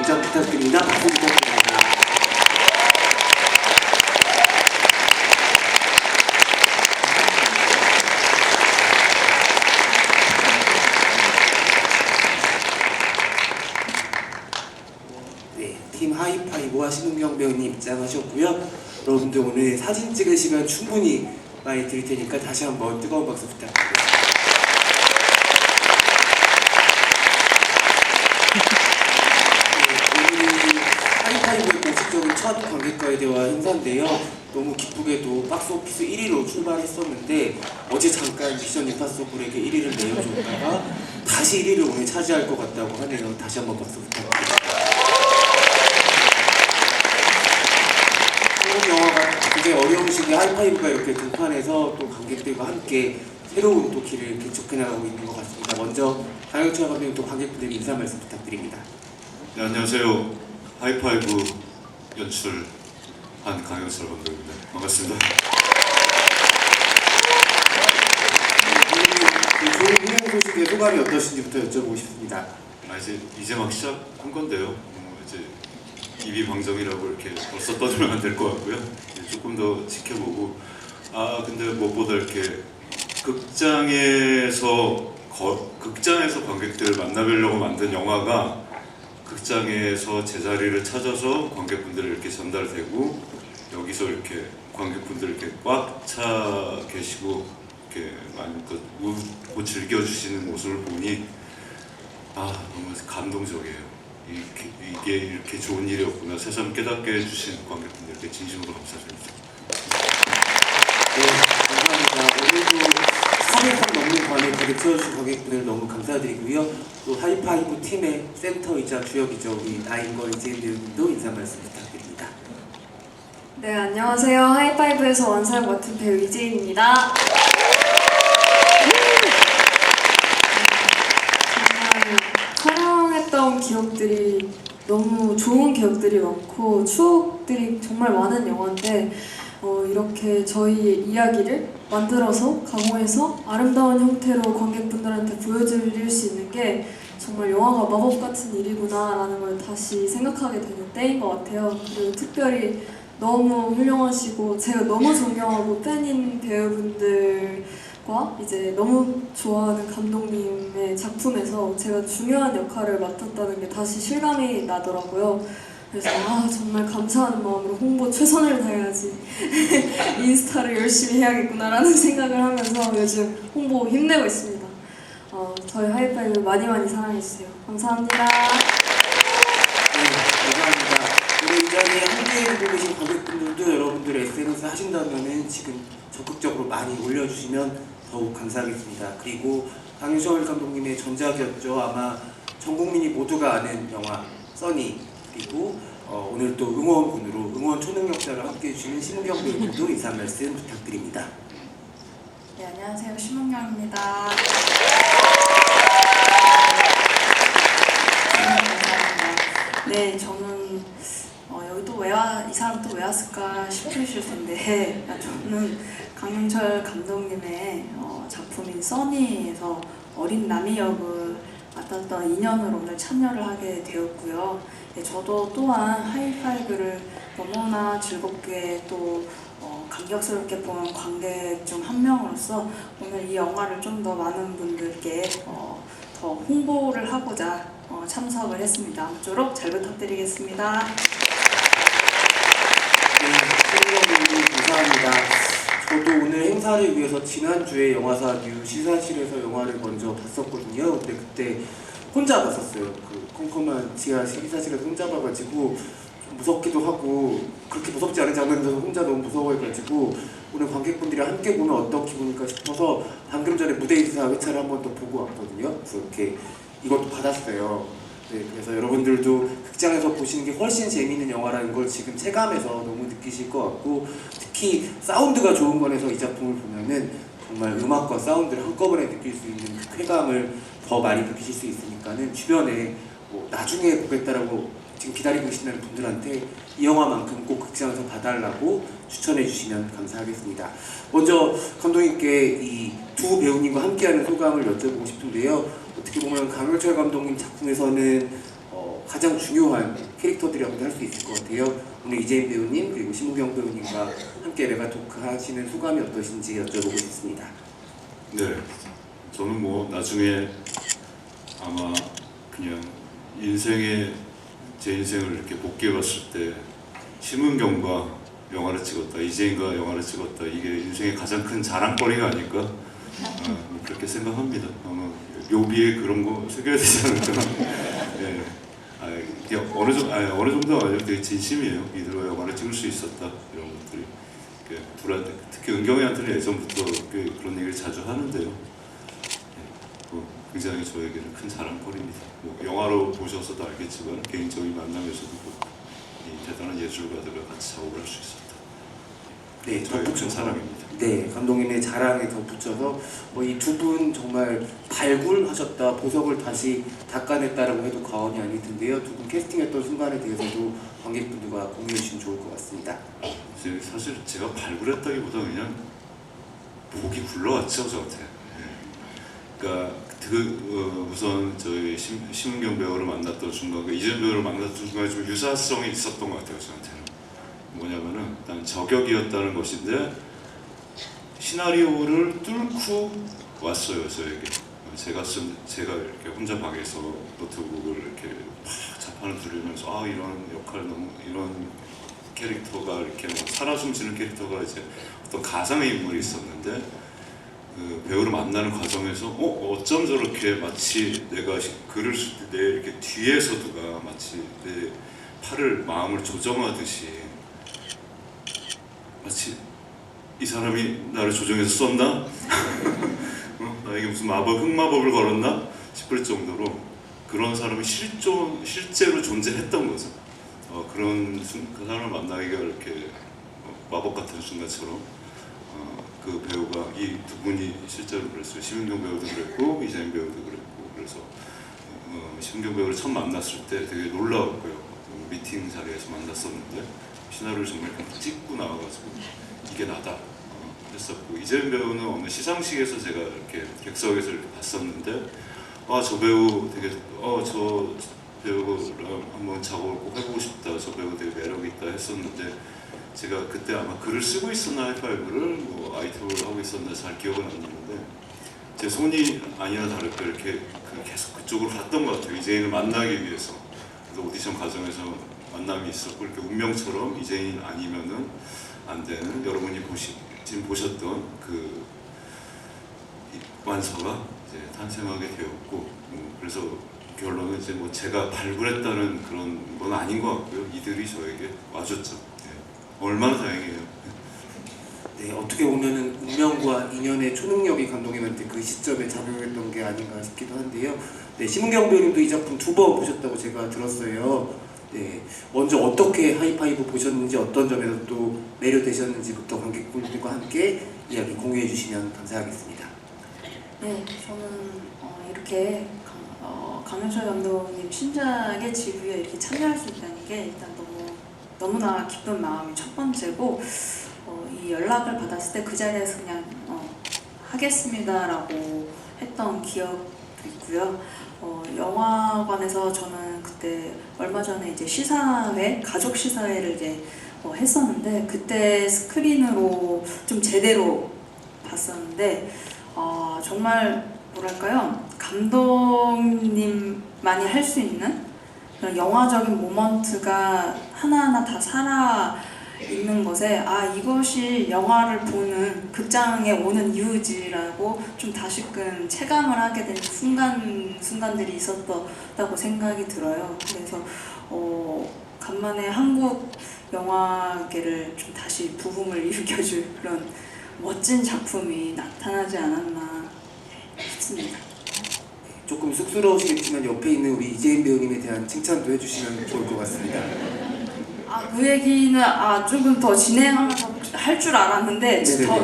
입장 부탁드립니다. 박수 부탁드립니다. 네, 팀 하이파이브와 신은경 배우님 입장하셨고요. 여러분들 오늘 사진 찍을 시간 충분히 많이 드릴 테니까 다시 한번 뜨거운 박수 부탁드립니다. 하이파이브의 공식적인 첫 관객과의 대화 행사인데요. 너무 기쁘게도 박스오피스 1위로 출발했었는데 어제 잠깐 미션 임파서블에게 1위를 내어줬다가 다시 1위를 오늘 차지할 것 같다고 하네요. 다시 한번 박수 부탁드립니다. 한국 영화가 굉장히 어려운 시기에 하이파이브가 이렇게 등판해서 또 관객들과 함께 새로운 또 길을 개척해 나가고 있는 것 같습니다. 먼저 강영철 감독님 또 관객분들 인사 말씀 부탁드립니다. 네, 안녕하세요. 하이파이브 연출한 강영철 감독입니다. 반갑습니다. 좋은 흥행 소식의 소감이 어떠신지부터 여쭤보고 싶습니다. 이제 막 시작한 건데요. 이제 입이 방정이라고 이렇게 벌써 떠들면 안 될 것 같고요. 조금 더 지켜보고 근데 무엇보다 이렇게 극장에서 관객들을 만나뵈려고 만든 영화가 극장에서 제자리를 찾아서 관객분들 이렇게 전달되고 여기서 이렇게 관객분들 이렇게 꽉 차 계시고 이렇게 많이 웃고 즐겨주시는 모습을 보니 너무 감동적이에요. 이게 이렇게 좋은 일이었구나. 새삼 깨닫게 해주신 관객분들께 진심으로 감사드립니다. 네, 감사합니다. 오늘도 3일간 넘는 관에 가득 채워주신 관객분들 너무 감사드리고요. 또 하이파이브 팀의 센터이자 주역이죠. 우리 나인걸 이재인 배우님도 인사 말씀 부탁드립니다. 네, 안녕하세요. 하이파이브에서 원사를 맡은 배우 이재인입니다. 정말 촬영했던 기억들이 너무 좋은 기억들이 많고 추억들이 정말 많은 영화인데 이렇게 저희의 이야기를 만들어서 강호에서 아름다운 형태로 관객분들한테 보여드릴 수 있는 게 정말 영화가 마법 같은 일이구나 라는 걸 다시 생각하게 되는 때인 것 같아요. 그리고 특별히 너무 훌륭하시고 제가 너무 존경하고 팬인 배우분들과 이제 너무 좋아하는 감독님의 작품에서 제가 중요한 역할을 맡았다는 게 다시 실감이 나더라고요. 그래서 정말 감사한 마음으로 홍보 최선을 다해야지 인스타를 열심히 해야겠구나라는 생각을 하면서 요즘 홍보 힘내고 있습니다. 저희 하이파이브 많이 사랑해주세요. 감사합니다. 네, 감사합니다. 오늘 이 자리에 함께 보고 계신 관객분들도 여러분들 SNS 하신다면 지금 적극적으로 많이 올려주시면 더욱 감사하겠습니다. 그리고 강유철 감독님의 전작이었죠. 아마 전 국민이 모두가 아는 영화 써니, 그리고 오늘 또 응원군으로 응원 초능력자를 함께 해주시는 신은경 배우님도 인사 말씀 부탁드립니다. 네, 안녕하세요. 신은경입니다. 네, 저는 여기 또 이 사람 또 왜 왔을까 싶으실 텐데 저는 강영철 감독님의 작품인 써니에서 어린 남이 역을 맡았던 인연으로 오늘 참여를 하게 되었고요. 네, 저도 또한 하이파이브를 너무나 즐겁게 또 감격스럽게 본 관객 중 한 명으로서 오늘 이 영화를 좀 더 많은 분들께 더 홍보를 하고자 참석을 했습니다. 아무쪼록 잘 부탁드리겠습니다. 네, 신은경 배우님 감사합니다. 저도 오늘 행사를 위해서 지난주에 영화사 뉴 시사실에서 영화를 먼저 봤었거든요. 근데 그때 혼자 봤었어요. 그 컴컴한 지하 시사실에서 혼자 봐가지고 좀 무섭기도 하고 그렇게 무섭지 않은 장면에서 혼자 너무 무서워해가지고 오늘 관객분들이 함께 보면 어떤 기분일까 싶어서 방금 전에 무대 인사 회차를 한 번 더 보고 왔거든요. 그래서 이렇게 이것도 받았어요. 네, 그래서 여러분들도 극장에서 보시는 게 훨씬 재미있는 영화라는 걸 지금 체감해서 너무 느끼실 것 같고 특히 사운드가 좋은 관에서 이 작품을 보면은 정말 음악과 사운드를 한꺼번에 느낄 수 있는 그 쾌감을 더 많이 느끼실 수 있으니까는 주변에 나중에 보겠다라고 지금 기다리고 계시는 분들한테 이 영화만큼 꼭 극장에서 봐달라고 추천해 주시면 감사하겠습니다. 먼저 감독님께 이 두 배우님과 함께하는 소감을 여쭤보고 싶은데요. 어떻게 보면 강영철 감독님 작품에서는 가장 중요한 캐릭터들이라고도 할 수 있을 것 같아요. 오늘 이재인 배우님 그리고 심우경 배우님과 함께 메가 토크 하시는 소감이 어떠신지 여쭤보고 싶습니다. 네, 저는 뭐 나중에 아마 그냥 제 인생을 이렇게 복귀해봤을 때 심은경과 영화를 찍었다, 이재인과 영화를 찍었다, 이게 인생의 가장 큰 자랑거리가 아닐까 뭐 그렇게 생각합니다. 아마 묘비에 그런 거 새겨야 되지 않을까. 네. 이게 어느 정도 아니고 되게 진심이에요. 이들과 영화를 찍을 수 있었다 이런 것들이. 둘한테 특히 은경이한테는 예전부터 그런 얘기를 자주 하는데요. 굉장히 저에게는 큰 자랑거리입니다. 뭐 영화로 보셔서도 알겠지만 개인적인 만남에서도 이 대단한 예술가들과 같이 작업을 할 수 있었다. 네, 저의 큰 덧붙여서 자랑입니다. 네, 감독님의 자랑에 덧붙여서 이 두 분 정말 발굴하셨다, 보석을 다시 닦아냈다라고 해도 과언이 아닐 텐데요. 두 분 캐스팅했던 순간에 대해서도 관객분들과 공유해 주시면 좋을 것 같습니다. 사실 제가 발굴했다기보다 그냥 복이 굴러왔죠 저한테. 그러니까 우선 저희 심은경 배우를 만났던 순간, 이재인 배우를 만났던 순간에 좀 유사성이 있었던 것 같아요 저한테는. 뭐냐면은 일단 저격이었다는 것인데 시나리오를 뚫고 왔어요 저에게. 제가 이렇게 혼자 방에서 노트북을 이렇게 막 자판을 두르면서 이런 역할 이런 캐릭터가 이렇게 뭐 살아 숨쉬는 캐릭터가 이제 어떤 가상의 인물이 있었는데 그 배우를 만나는 과정에서 어쩜 저렇게 마치 내가 글을 쓸 때 내 이렇게 뒤에서 누가 마치 내 마음을 조정하듯이 마치 이 사람이 나를 조정해서 썼나? 나에게 무슨 흑마법을 걸었나? 싶을 정도로 그런 사람이 실제로 존재했던 거죠. 그 사람을 만나기가 이렇게 마법 같은 순간처럼 그 배우가 이 두 분이 실제로 그랬어요. 심은경 배우도 그랬고 이재인 배우도 그랬고. 그래서 심은경 배우를 처음 만났을 때 되게 놀라웠고요. 미팅 자리에서 만났었는데 시나리오를 정말 찍고 나와가지고 이게 나다 했었고, 이재인 배우는 어느 시상식에서 제가 이렇게 객석에서 이렇게 봤었는데 저 배우 되게 저 배우랑 한번 작업을 꼭 해보고 싶다, 저 배우 되게 매력 있다 했었는데 제가 그때 아마 글을 쓰고 있었나 하이파이브를 뭐 아이템을 하고 있었나 잘 기억은 안 나는데 제 손이 아니나 다를까 이렇게 계속 그쪽으로 갔던 것 같아요. 이재인을 만나기 위해서. 그래서 오디션 과정에서 만남이 있었고 이렇게 운명처럼 이재인 아니면은 안 되는, 여러분이 지금 보셨던 그 완서가 이제 탄생하게 되었고, 그래서 결론은 이제 뭐 제가 발굴했다는 그런 건 아닌 것 같고요. 이들이 저에게 와줬죠. 얼마나 다행이에요. 네, 어떻게 보면은 운명과 인연의 초능력이 감독님한테 그 시점에 작용했던 게 아닌가 싶기도 한데요. 네, 심은경 배우님도 이 작품 2번 보셨다고 제가 들었어요. 네, 먼저 어떻게 하이파이브 보셨는지, 어떤 점에서 또 매료되셨는지부터 관객분들과 함께 이야기 공유해 주시면 감사하겠습니다. 네, 저는 이렇게 강현철 감독님 신작의 지부에 이렇게 참여할 수 있다는 게 일단 너무나 기쁜 마음이 첫 번째고, 이 연락을 받았을 때 그 자리에서 그냥 하겠습니다라고 했던 기억도 있고요. 영화관에서 저는 그때 얼마 전에 이제 시사회, 가족 시사회를 이제 했었는데 그때 스크린으로 좀 제대로 봤었는데 정말 뭐랄까요, 감독님만이 할 수 있는 그런 영화적인 모먼트가 하나하나 다 살아 있는 것에 이것이 영화를 보는, 극장에 오는 이유지라고 좀 다시금 체감을 하게 된 순간들이 있었다고 생각이 들어요. 그래서 간만에 한국 영화계를 좀 다시 부흥을 일으켜줄 그런 멋진 작품이 나타나지 않았나 싶습니다. 조금 쑥스러우시겠지만 옆에 있는 우리 이재인 배우님에 대한 칭찬도 해주시면 좋을 것 같습니다. 그 얘기는 조금 더 진행하면서 할 줄 알았는데 지금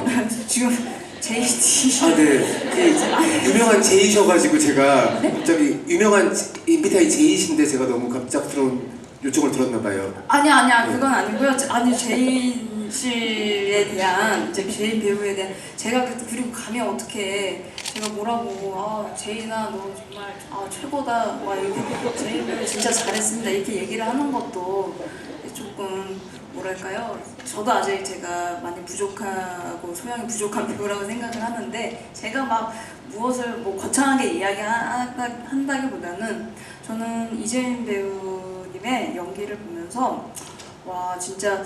JD 네, 유명한 제이셔가지고 제가 갑자기 유명한 인비타이 제이신데 제가 너무 갑작스러운 요청을 들었나봐요. 아니야 네. 그건 아니고요. 제인 씨에 대한, 이제 제인 배우에 대한, 제가 그리고 가면 어떻게 제가 뭐라고 제인아 너 정말 최고다 막 이렇게 제인을 진짜 잘했습니다 이렇게 얘기를 하는 것도 조금 뭐랄까요, 저도 아직 제가 많이 부족하고 소양이 부족한 배우라고 생각을 하는데 제가 막 무엇을 뭐 거창하게 이야기한다기보다는 저는 이재인 배우님의 연기를 보면서 와 진짜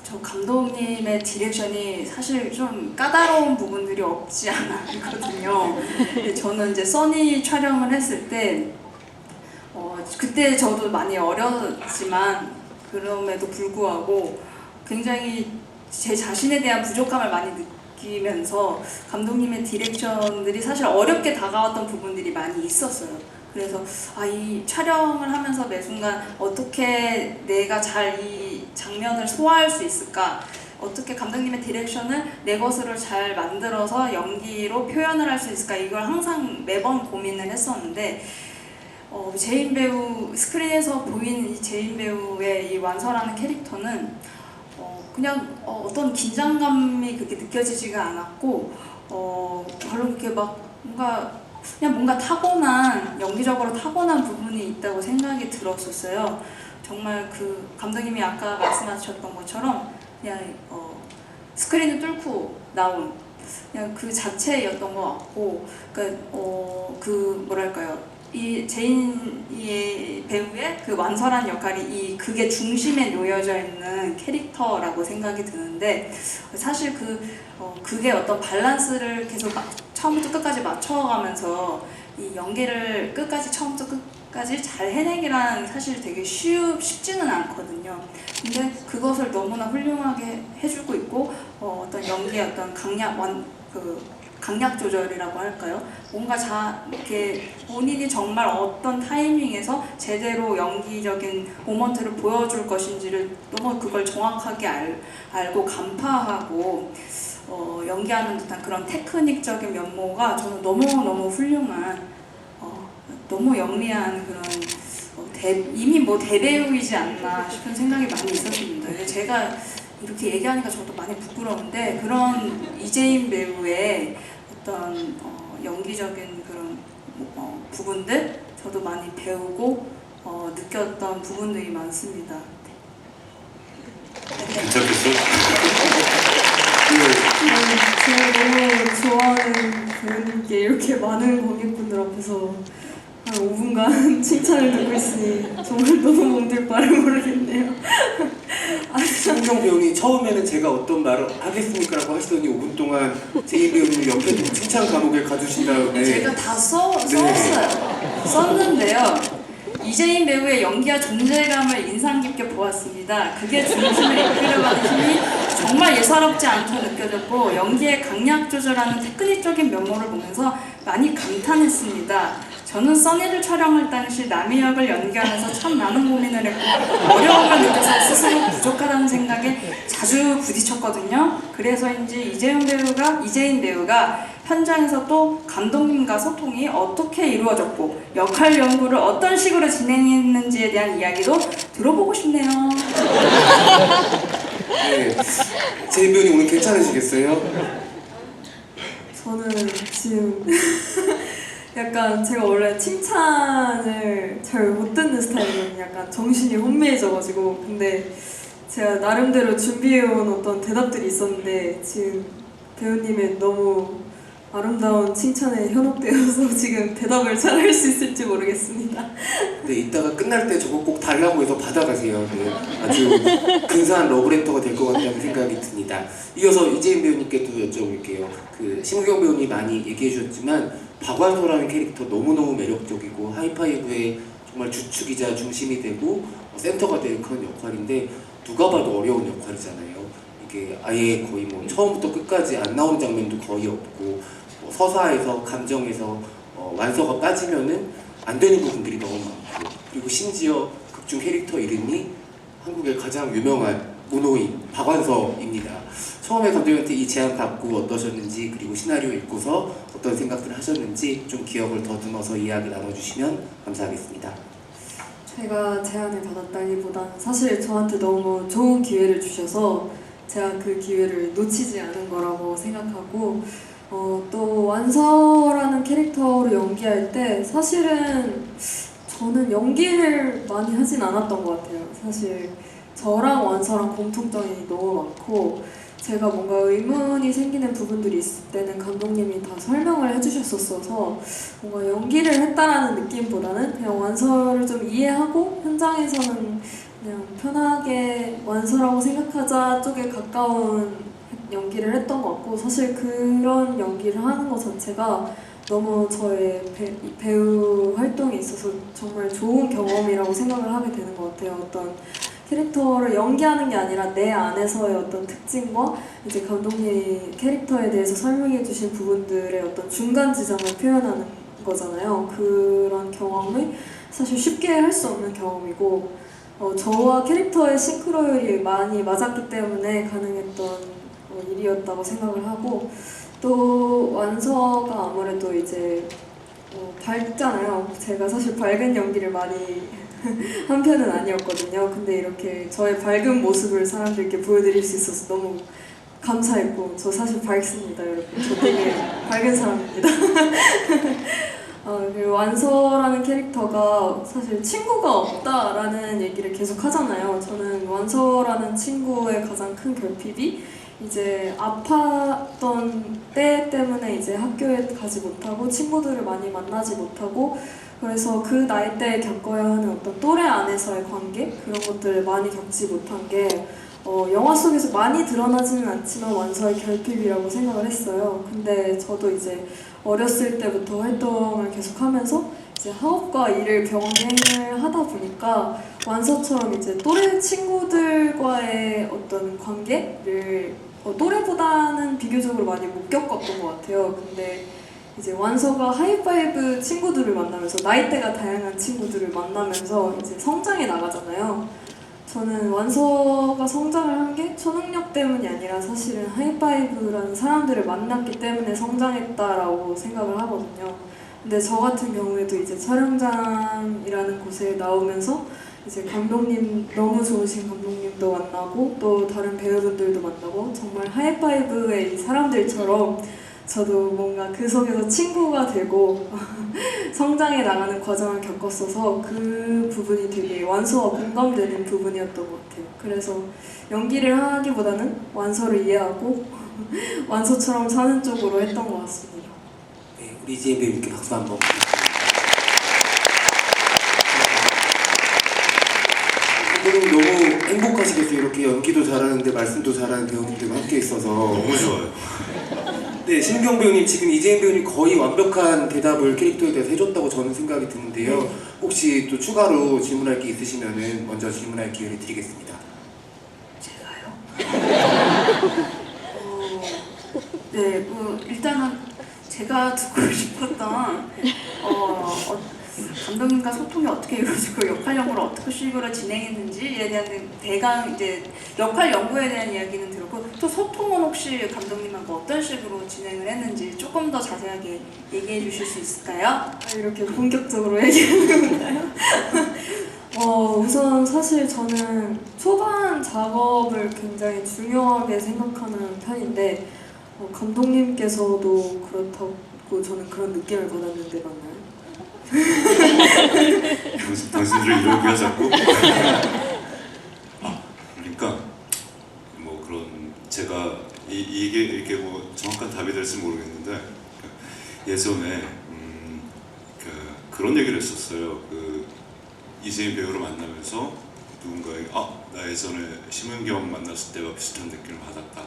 저 감독님의 디렉션이 사실 좀 까다로운 부분들이 없지 않아 있거든요. 근데 저는 이제 써니 촬영을 했을 때 그때 저도 많이 어렸지만 그럼에도 불구하고 굉장히 제 자신에 대한 부족함을 많이 느끼면서 감독님의 디렉션들이 사실 어렵게 다가왔던 부분들이 많이 있었어요. 그래서 이 촬영을 하면서 매 순간 어떻게 내가 잘 이 장면을 소화할 수 있을까, 어떻게 감독님의 디렉션을 내 것으로 잘 만들어서 연기로 표현을 할 수 있을까, 이걸 항상 매번 고민을 했었는데 제인 배우, 스크린에서 보이는 이 제인 배우의 이 완서라는 캐릭터는 그냥 어떤 긴장감이 그렇게 느껴지지가 않았고 별로 그렇게 막 뭔가 타고난, 연기적으로 타고난 부분이 있다고 생각이 들었었어요. 정말 그 감독님이 아까 말씀하셨던 것처럼 그냥 스크린을 뚫고 나온 그냥 그 자체였던 것 같고, 그러니까 그 뭐랄까요, 이 제인의 배우의 그 완설한 역할이 이 극의 중심에 놓여져 있는 캐릭터라고 생각이 드는데, 사실 극의 어떤 밸런스를 계속 처음부터 끝까지 맞춰가면서 이 연기를 끝까지 처음부터 끝까지 잘 해내기란 사실 되게 쉽지는 않거든요. 근데 그것을 너무나 훌륭하게 해주고 있고 어떤 연기의 어떤 강약 조절이라고 할까요? 뭔가 이렇게 본인이 정말 어떤 타이밍에서 제대로 연기적인 모먼트를 보여줄 것인지를 너무 그걸 정확하게 알고 간파하고 연기하는 듯한 그런 테크닉적인 면모가 저는 너무너무 훌륭한 너무 영리한 그런 이미 뭐 대배우이지 않나 싶은 생각이 많이 있었습니다. 근데 제가 이렇게 얘기하니까 저도 많이 부끄러운데 그런 이재인 배우의 어떤 연기적인 그런 부분들 저도 많이 배우고 느꼈던 부분들이 많습니다. 괜찮겠어? 제가 너무 좋아하는 배우님께 이렇게 많은 관객분들 앞에서 한 5분간 칭찬을 듣고 있으니 정말 너무 몸둘 바를 모르겠네요. 신경 배우님 처음에는 제가 어떤 말을 하겠습니까라고 하시더니 5분 동안 제인 배우님 옆에 두고 칭찬 감옥에 가두신 다음에 제가 다 썼어요. 썼는데요. 이재인 배우의 연기와 존재감을 인상 깊게 보았습니다. 그게 중심을 이끌어가는 힘이 정말 예사롭지 않게 느껴졌고 연기의 강약 조절하는 테크닉적인 면모를 보면서 많이 감탄했습니다. 저는 써니를 촬영할 당시 남의 역을 연기하면서 참 많은 고민을 했고 어려움을 느껴서 스스로 부족하다는 생각에 자주 부딪혔거든요. 그래서인지 이재인 배우가 현장에서 또 감독님과 소통이 어떻게 이루어졌고 역할 연구를 어떤 식으로 진행했는지에 대한 이야기도 들어보고 싶네요. 네, 제인 배우님 오늘 괜찮으시겠어요? 저는 지금 약간 제가 원래 칭찬을 잘 못 듣는 스타일이거든요. 약간 정신이 혼미해져가지고. 근데 제가 나름대로 준비해온 어떤 대답들이 있었는데 지금 배우님의 너무 아름다운 칭찬에 현혹되어서 지금 대답을 잘 할 수 있을지 모르겠습니다. 네, 이따가 끝날 때 저거 꼭 달라고 해서 받아가세요. 네, 아주 근사한 러브레터가 될 것 같다는 생각이 듭니다. 이어서 이재인 배우님께도 여쭤볼게요. 심우경 배우님 많이 얘기해 주셨지만 박완서라는 캐릭터 너무너무 매력적이고 하이파이브의 정말 주축이자 중심이 되고 센터가 되는 그런 역할인데 누가 봐도 어려운 역할이잖아요. 이게 아예 거의 뭐 처음부터 끝까지 안 나오는 장면도 거의 없고 서사에서 감정에서 완서가 빠지면은 안 되는 부분들이 너무 많고, 그리고 심지어 극중 캐릭터 이름이 한국의 가장 유명한 문호인 박완서입니다. 처음에 감독님한테 이 제안 받고 어떠셨는지, 그리고 시나리오 읽고서 어떤 생각들을 하셨는지 좀 기억을 더듬어서 이야기 나눠주시면 감사하겠습니다. 제가 제안을 받았다기보다는 사실 저한테 너무 좋은 기회를 주셔서 제가 그 기회를 놓치지 않은 거라고 생각하고 또 완서라는 캐릭터로 연기할 때 사실은 저는 연기를 많이 하진 않았던 것 같아요. 사실 저랑 완서랑 공통점이 너무 많고 제가 뭔가 의문이 생기는 부분들이 있을 때는 감독님이 다 설명을 해주셨었어서 뭔가 연기를 했다라는 느낌보다는 그냥 완서를 좀 이해하고 현장에서는 그냥 편하게 완서라고 생각하자 쪽에 가까운 연기를 했던 것 같고 사실 그런 연기를 하는 것 자체가 너무 저의 배우 활동에 있어서 정말 좋은 경험이라고 생각을 하게 되는 것 같아요. 어떤 캐릭터를 연기하는 게 아니라 내 안에서의 어떤 특징과 이제 감독님이 캐릭터에 대해서 설명해 주신 부분들의 어떤 중간 지점을 표현하는 거잖아요. 그런 경험을 사실 쉽게 할 수 없는 경험이고 저와 캐릭터의 싱크로율이 많이 맞았기 때문에 가능했던 일이었다고 생각을 하고 또 완서가 아무래도 이제 밝잖아요. 제가 사실 밝은 연기를 많이 한 편은 아니었거든요. 근데 이렇게 저의 밝은 모습을 사람들께 보여드릴 수 있어서 너무 감사했고 저 사실 밝습니다, 여러분. 저 되게 밝은 사람입니다. 그리고 완서라는 캐릭터가 사실 친구가 없다라는 얘기를 계속 하잖아요. 저는 완서라는 친구의 가장 큰 결핍이 이제 아팠던 때 때문에 이제 학교에 가지 못하고 친구들을 많이 만나지 못하고 그래서 그 나이대에 겪어야 하는 어떤 또래 안에서의 관계 그런 것들을 많이 겪지 못한 게 영화 속에서 많이 드러나지는 않지만 완서의 결핍이라고 생각을 했어요. 근데 저도 이제 어렸을 때부터 활동을 계속하면서 이제 학업과 일을 병행을 하다 보니까 완서처럼 이제 또래 친구들과의 어떤 관계를 또래보다는 비교적으로 많이 못 겪었던 것 같아요. 근데 이제 완서가 하이파이브 친구들을 만나면서 나이대가 다양한 친구들을 만나면서 이제 성장해 나가잖아요. 저는 완서가 성장을 한 게 초능력 때문이 아니라 사실은 하이파이브라는 사람들을 만났기 때문에 성장했다라고 생각을 하거든요. 근데 저 같은 경우에도 이제 촬영장이라는 곳에 나오면서 이제 감독님 너무 좋으신 감독님도 만나고 또 다른 배우분들도 만나고 정말 하이파이브의 이 사람들처럼 저도 뭔가 그 속에서 친구가 되고 성장해 나가는 과정을 겪었어서 그 부분이 되게 완서와 공감되는 부분이었던 것 같아요. 그래서 연기를 하기보다는 완서를 이해하고 완서처럼 사는 쪽으로 했던 것 같습니다. 네, 우리 이지혜 배우님께 박수 한번 부탁드립니다. 오늘은 너무 행복하시겠어요. 이렇게 연기도 잘하는데 말씀도 잘하는 배우님들과 함께 있어서 너무 좋아요. 네, 신경 배우님 지금 이재인 배우님 거의 완벽한 대답을 캐릭터에 대해서 해줬다고 저는 생각이 드는데요. 혹시 또 추가로 질문할 게 있으시면은 먼저 질문할 기회를 드리겠습니다. 제가요? 네, 일단은 제가 듣고 싶었던 감독님과 소통이 어떻게 이루어지고 역할 연구를 어떻게 식으로 진행했는지에 대한 대강 이제 역할 연구에 대한 이야기는 들었고 또 소통은 혹시 감독님하고 어떤 식으로 진행을 했는지 조금 더 자세하게 얘기해 주실 수 있을까요? 이렇게 본격적으로 얘기하는 건가요? 우선 사실 저는 초반 작업을 굉장히 중요하게 생각하는 편인데 감독님께서도 그렇다고 저는 그런 느낌을 받았는데 맞나요? 당신들을 이러기가 자꾸. 그러니까 뭐 그런 제가 이게 이렇게 뭐 정확한 답이 될지 모르겠는데 예전에 그런 얘기를 했었어요. 이재인 배우를 만나면서 누군가에게 나 예전에 심은경 만났을 때와 비슷한 느낌을 받았다.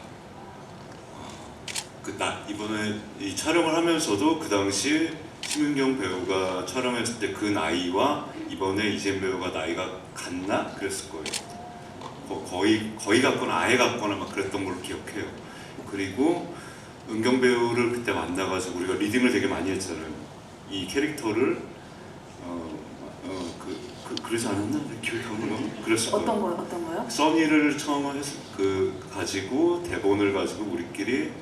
이번에 이 촬영을 하면서도 그 당시 심은경 배우가 촬영했을 때 그 나이와 이번에 이재인 배우가 나이가 같나 그랬을 거예요. 거의 같거나 아예 같거나 막 그랬던 걸로 기억해요. 그리고 은경 배우를 그때 만나가지고 우리가 리딩을 되게 많이 했잖아요. 이 캐릭터를 그러지 않았나? 기억이 안 나. 그랬을 거예요. 어떤 거요? 써니를 처음 가지고 대본을 가지고 우리끼리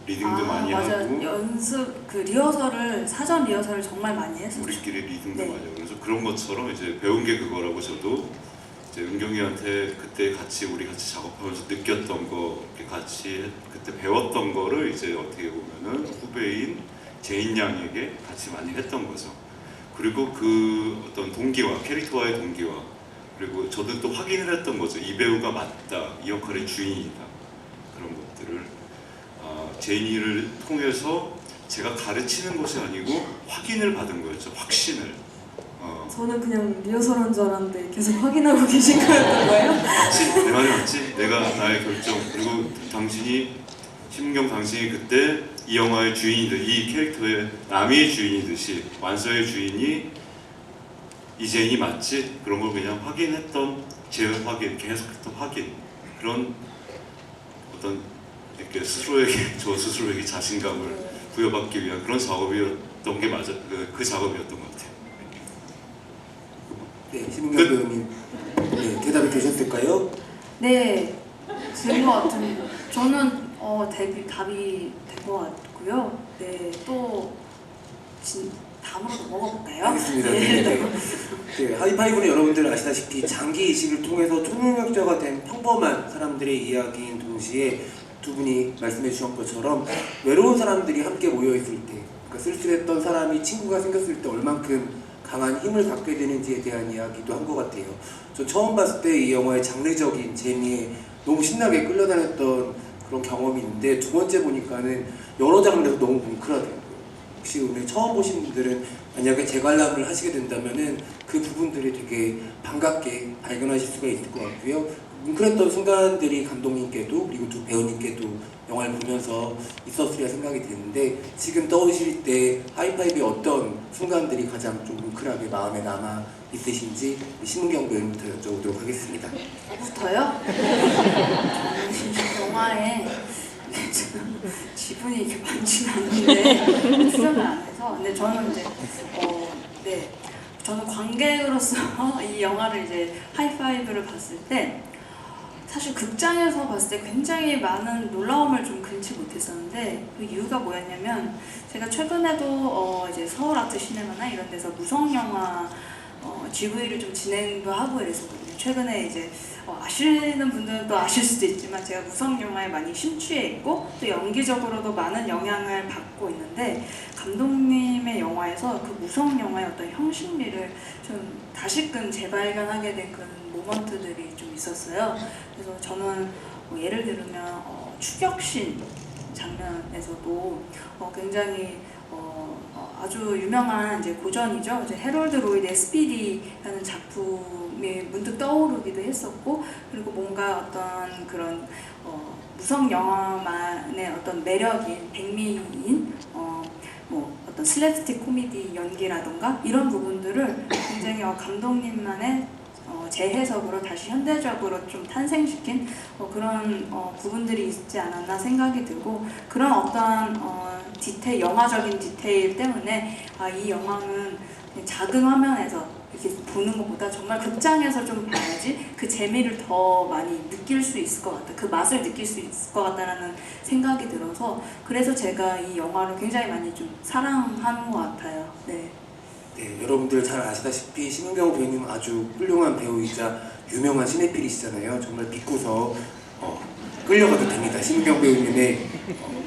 리딩도 많이 맞아요. 하고 연습 사전 리허설을 정말 많이 했었죠. 우리끼리 리딩도 네. 많이 하고 그래서 그런 것처럼 이제 배운 게 그거라고 저도 이제 은경이한테 그때 우리 같이 작업하면서 느꼈던 거, 이렇게 같이 그때 배웠던 거를 이제 어떻게 보면은 후배인 제인 양에게 같이 많이 했던 거죠. 그리고 그 어떤 동기와 캐릭터와의 동기와 그리고 저도 또 확인을 했던 거죠. 이 배우가 맞다, 이 역할의 주인이다, 그런 것들을 제인이를 통해서 제가 가르치는 것이 아니고 확인을 받은 거였죠. 확신을. 저는 그냥 리허설한 줄 알았는데 계속 확인하고 계신 거였던 거예요? 맞지? 내 말이 맞지? 내가 나의 결정. 그리고 신문경 당신이 그때 이 영화의 주인이듯, 이 캐릭터의 남이의 주인이듯이 완서의 주인이 이재인이 맞지? 그런 걸 그냥 확인했던, 재확인, 계속했던 확인, 그런 어떤 이렇게 저 스스로에게 자신감을 부여받기 위한 그런 작업이었던 게 맞아. 그 작업이었던 것 같아요. 네, 신은경 배우님, 네, 대답이 되셨을까요? 네, 된 것 같은데 저는 답이 된 것 같고요. 네, 또 다음으로 넘어가볼까요? 알겠습니다. 네. 네, 하이파이브는 여러분들 아시다시피 장기 이식을 통해서 초능력자가 된 평범한 사람들의 이야기인 동시에 두 분이 말씀해 주신 것처럼 외로운 사람들이 함께 모여 있을 때, 그러니까 쓸쓸했던 사람이 친구가 생겼을 때 얼만큼 강한 힘을 갖게 되는지에 대한 이야기도 한 것 같아요. 저 처음 봤을 때 이 영화의 장르적인 재미에 너무 신나게 끌려다녔던 그런 경험이 있는데 두 번째 보니까는 여러 장르에서 너무 뭉클하더라고요. 혹시 오늘 처음 보신 분들은 만약에 재관람을 하시게 된다면은 그 부분들이 되게 반갑게 발견하실 수가 있을 것 같고요. 뭉클했던 순간들이 감독님께도 그리고 두 배우님께도 영화를 보면서 있었으리라 생각이 드는데 지금 떠오르실 때 하이파이브의 어떤 순간들이 가장 좀 뭉클하게 마음에 남아 있으신지 신은경 배우님부터 여쭤보도록 하겠습니다. 저부터요? 영화에 지분이 이렇게 많지는 않은데 출연을 안 해서 근데 저는 이제 네 저는 관객으로서 이 영화를 이제 하이파이브를 봤을 때 사실 극장에서 봤을 때 굉장히 많은 놀라움을 좀 금치 못했었는데 그 이유가 뭐였냐면 제가 최근에도 이제 서울 아트 시네마나 이런 데서 무성 영화 GV를 좀 진행도 하고 이랬었거든요. 최근에 이제 아시는 분들은 또 아실 수도 있지만 제가 무성 영화에 많이 심취해 있고 또 연기적으로도 많은 영향을 받고 있는데 감독님의 영화에서 그 무성 영화의 어떤 형식미를 좀 다시금 재발견하게 된 그런 모먼트들이 좀 있었어요. 그래서 저는 예를 들면 추격신 장면에서도 굉장히 아주 유명한 이제 고전이죠. 이제 해롤드 로이드 SPD라는 작품이 문득 떠오르기도 했었고, 그리고 뭔가 어떤 그런 무성 영화만의 어떤 매력인 백미인 뭐 어떤 슬랩스틱 코미디 연기라던가 이런 부분들을 굉장히 감독님만의 재해석으로 다시 현대적으로 좀 탄생시킨 그런 부분들이 있지 않았나 생각이 들고 그런 어떤 디테일, 영화적인 디테일 때문에 이 영화는 작은 화면에서 이렇게 보는 것보다 정말 극장에서 좀 봐야지 그 재미를 더 많이 느낄 수 있을 것 같다. 그 맛을 느낄 수 있을 것 같다라는 생각이 들어서 그래서 제가 이 영화를 굉장히 많이 좀 사랑하는 것 같아요. 네. 네, 여러분들 잘 아시다시피 신은경 배우님 아주 훌륭한 배우이자 유명한 시네필이시잖아요. 정말 믿고서 끌려가도 됩니다. 신은경 배우님의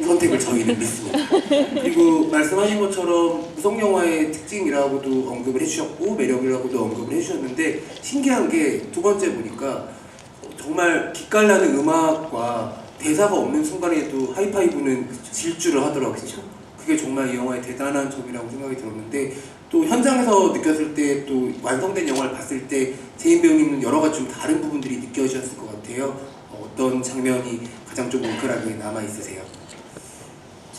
선택을 저희는 믿습니다. 그리고 말씀하신 것처럼 무성영화의 특징이라고도 언급을 해주셨고 매력이라고도 언급을 해주셨는데 신기한 게 두 번째 보니까 정말 기깔나는 음악과 대사가 없는 순간에도 하이파이브는 질주를 하더라고요. 그게 정말 이 영화의 대단한 점이라고 생각이 들었는데 또 현장에서 느꼈을 때 또 완성된 영화를 봤을 때 제인 배우님은 여러 가지 좀 다른 부분들이 느껴지셨을 것 같아요. 어떤 장면이 가장 좀 뭉클하게 남아있으세요?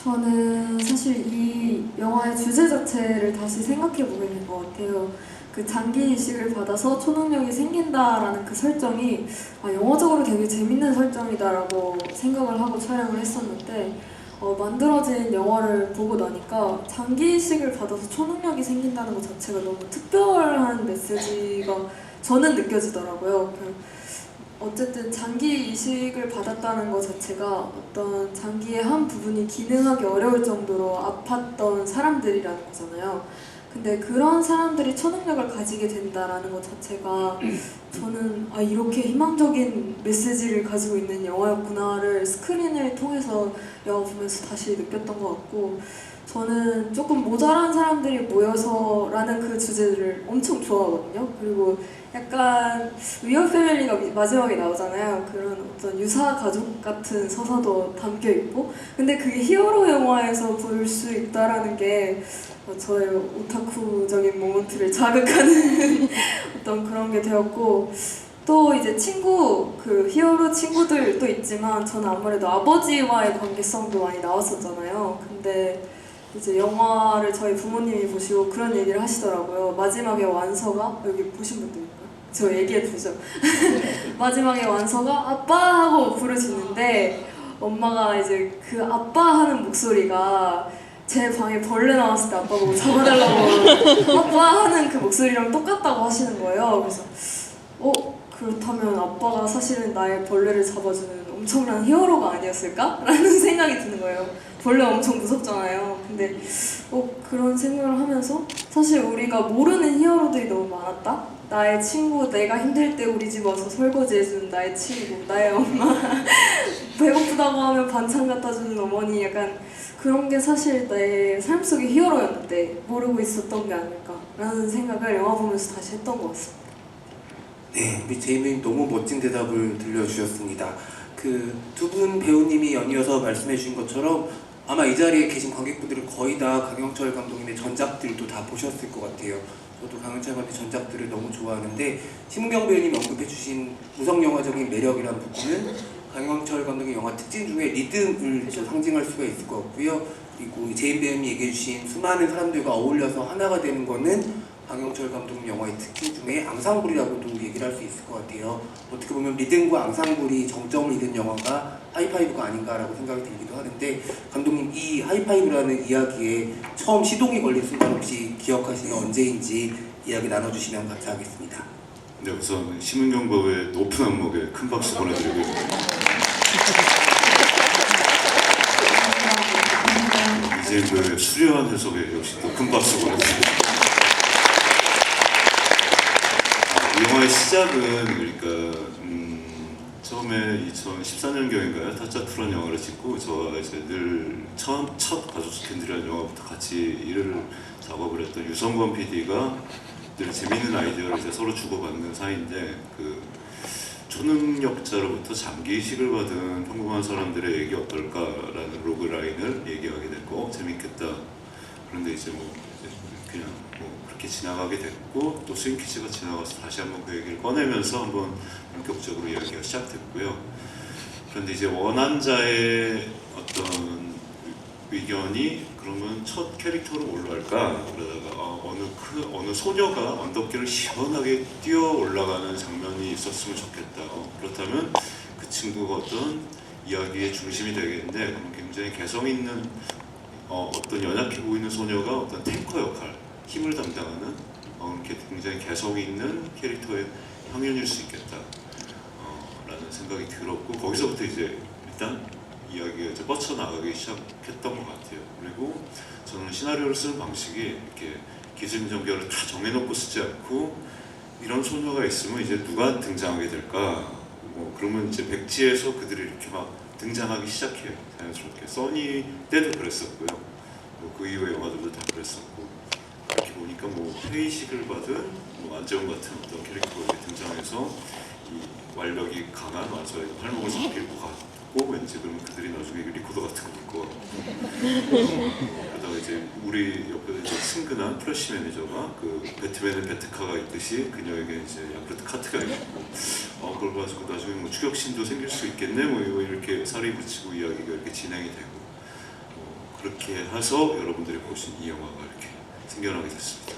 저는 사실 이 영화의 주제 자체를 다시 생각해보게 된 것 같아요. 그 장기 이식을 받아서 초능력이 생긴다라는 그 설정이 영화적으로 되게 재밌는 설정이다라고 생각을 하고 촬영을 했었는데 만들어진 영화를 보고 나니까 장기 이식을 받아서 초능력이 생긴다는 것 자체가 너무 특별한 메시지가 저는 느껴지더라고요. 어쨌든 장기 이식을 받았다는 것 자체가 어떤 장기의 한 부분이 기능하기 어려울 정도로 아팠던 사람들이라는 거잖아요. 근데 그런 사람들이 초능력을 가지게 된다라는 것 자체가 저는 아 이렇게 희망적인 메시지를 가지고 있는 영화였구나를 스크린을 통해서 영화 보면서 다시 느꼈던 것 같고, 저는 조금 모자란 사람들이 모여서라는 그 주제를 엄청 좋아하거든요. 그리고 약간 위어 패밀리가 마지막에 나오잖아요. 그런 어떤 유사 가족 같은 서사도 담겨 있고, 근데 그게 히어로 영화에서 볼 수 있다라는 게 저의 오타쿠적인 모먼트를 자극하는 어떤 그런 게 되었고, 또 이제 그 히어로 친구들도 있지만 저는 아무래도 아버지와의 관계성도 많이 나왔었잖아요. 근데 이제 영화를 저희 부모님이 보시고 그런 얘기를 하시더라고요. 마지막에 완서가, 여기 보신 분들 있나요? 저 얘기해 주죠. 마지막에 완서가 아빠 하고 부르짖는데 엄마가 이제 그 아빠 하는 목소리가 제 방에 벌레 나왔을 때 아빠 보고 잡아달라고 아빠 하는 그 목소리랑 똑같다고 하시는 거예요. 그래서 그렇다면 아빠가 사실은 나의 벌레를 잡아주는 엄청난 히어로가 아니었을까? 라는 생각이 드는 거예요. 벌레 엄청 무섭잖아요. 근데 그런 생각을 하면서 사실 우리가 모르는 히어로들이 너무 많았다? 나의 친구, 내가 힘들 때 우리 집 와서 설거지해주는 나의 친구, 나의 엄마, 배고프다고 하면 반찬 갖다 주는 어머니, 약간 그런 게 사실 내 삶 속의 히어로였는데 모르고 있었던 게 아닐까라는 생각을 영화 보면서 다시 했던 것 같습니다. 네, 우리 제이님 너무 멋진 대답을 들려주셨습니다. 그 두 분 배우님이 연이어서 말씀해 주신 것처럼 아마 이 자리에 계신 관객분들은 거의 다 강영철 감독님의 전작들도 다 보셨을 것 같아요. 저도 강영철 감독의 전작들을 너무 좋아하는데, 심은경 배우님이 언급해 주신 무성영화적인 매력이라는 부분은 강영철 감독의 영화 특징 중에 리듬을 좀 상징할 수가 있을 것 같고요. 그리고 제인 배우님이 얘기해 주신 수많은 사람들과 어울려서 하나가 되는 거는 강영철 감독 영화의 특징 중에 앙상블이라고도 얘기를 할 수 있을 것 같아요. 어떻게 보면 리듬과 앙상블이 정점을 이룬 영화가 하이파이브가 아닌가라고 생각이 들기도 하는데, 감독님 이 하이파이브라는 이야기에 처음 시동이 걸린 순간 혹시 기억하시는 언제인지 이야기 나눠주시면 감사하겠습니다. 네, 우선 심은경 배우의 높은 안목에 큰 박수 보내드리고요. 이제 그 수려한 해석에 역시 또 큰 박수 보내드립니다. 이 영화의 시작은 그러니까 처음에 2014년경인가요? 타짜투라는 영화를 찍고 저와 이제 늘 첫 가족 스캔들이라는 영화부터 같이 일을 작업을 했던 유성권 PD가 늘 재밌는 아이디어를 이제 서로 주고받는 사이인데, 그 초능력자로부터 장기이식을 받은 평범한 사람들의 얘기 어떨까라는 로그라인을 얘기하게 됐고 재밌겠다. 그런데 이제 그냥 그렇게 지나가게 됐고, 또 스윙키즈가 지나가서 다시 한번 그 얘기를 꺼내면서 한번 본격적으로 이야기가 시작됐고요. 그런데 이제 원한자의 어떤 의견이 그러면 첫 캐릭터로 뭘로 할까? 그러다가 어느 소녀가 언덕길을 시원하게 뛰어 올라가는 장면이 있었으면 좋겠다. 그렇다면 그 친구가 어떤 이야기의 중심이 되겠는데, 그럼 굉장히 개성 있는 어떤 연약해 보이는 소녀가 어떤 탱커 역할, 힘을 담당하는 이렇게 굉장히 개성 있는 캐릭터의 형연일 수 있겠다. 라는 생각이 들었고, 거기서부터 이제 일단 이야기가 이제 뻗쳐나가기 시작했던 것 같아요. 그리고 저는 시나리오를 쓰는 방식이 이렇게 기승전결을 다 정해놓고 쓰지 않고, 이런 소녀가 있으면 이제 누가 등장하게 될까? 그러면 이제 백지에서 그들이 이렇게 막 등장하기 시작해요. 자연스럽게. 써니 때도 그랬었고요. 그 이후의 영화들도 다 그랬었고, 이렇게 보니까 회의식을 받은 안재홍 같은 어떤 캐릭터가 이렇게 등장해서 이 완력이 강한 완서의 팔목을 잡히고 가고, 왠지 그러면 그들이 나중에 리코더 같은 거 듣고 그러다가 이제 우리 옆에 이제 친근한 플래시 매니저가 그 배트맨의 배트카가 있듯이 그녀에게 이제 야쿠르트 카트가 있고, 그걸 가지고 나중에 추격신도 생길 수 있겠네, 이렇게 살이 붙이고 이야기가 이렇게 진행이 되고, 그렇게 해서 여러분들이 보신 이 영화가 이렇게 생겨나게 됐습니다.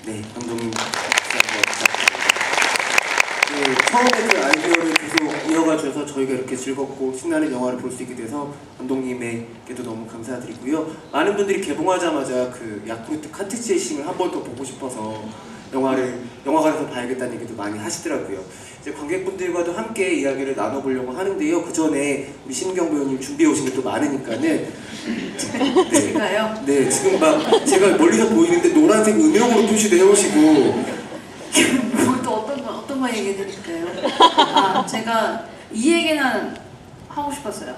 네, 감독님 처음에 그 아이디어를 계속 이어가셔서 저희가 이렇게 즐겁고 신나는 영화를 볼 수 있게 돼서 감독님에게도 너무 감사드리고요. 많은 분들이 개봉하자마자 그 야쿠르트 카트 체이싱을 한 번 더 보고 싶어서 영화관에서 봐야겠다는 얘기도 많이 하시더라고요. 이제 관객분들과도 함께 이야기를 나눠보려고 하는데요. 그 전에 우리 신경 배우님 준비해 오신 게 또 많으니까는 네, 제가요? 네 지금 막 제가 멀리서 보이는데 노란색 음영으로 표시도 해오시고 뭐 또 어떤 거 얘기해 드릴까요? 아, 제가 이 얘기는 하고 싶었어요.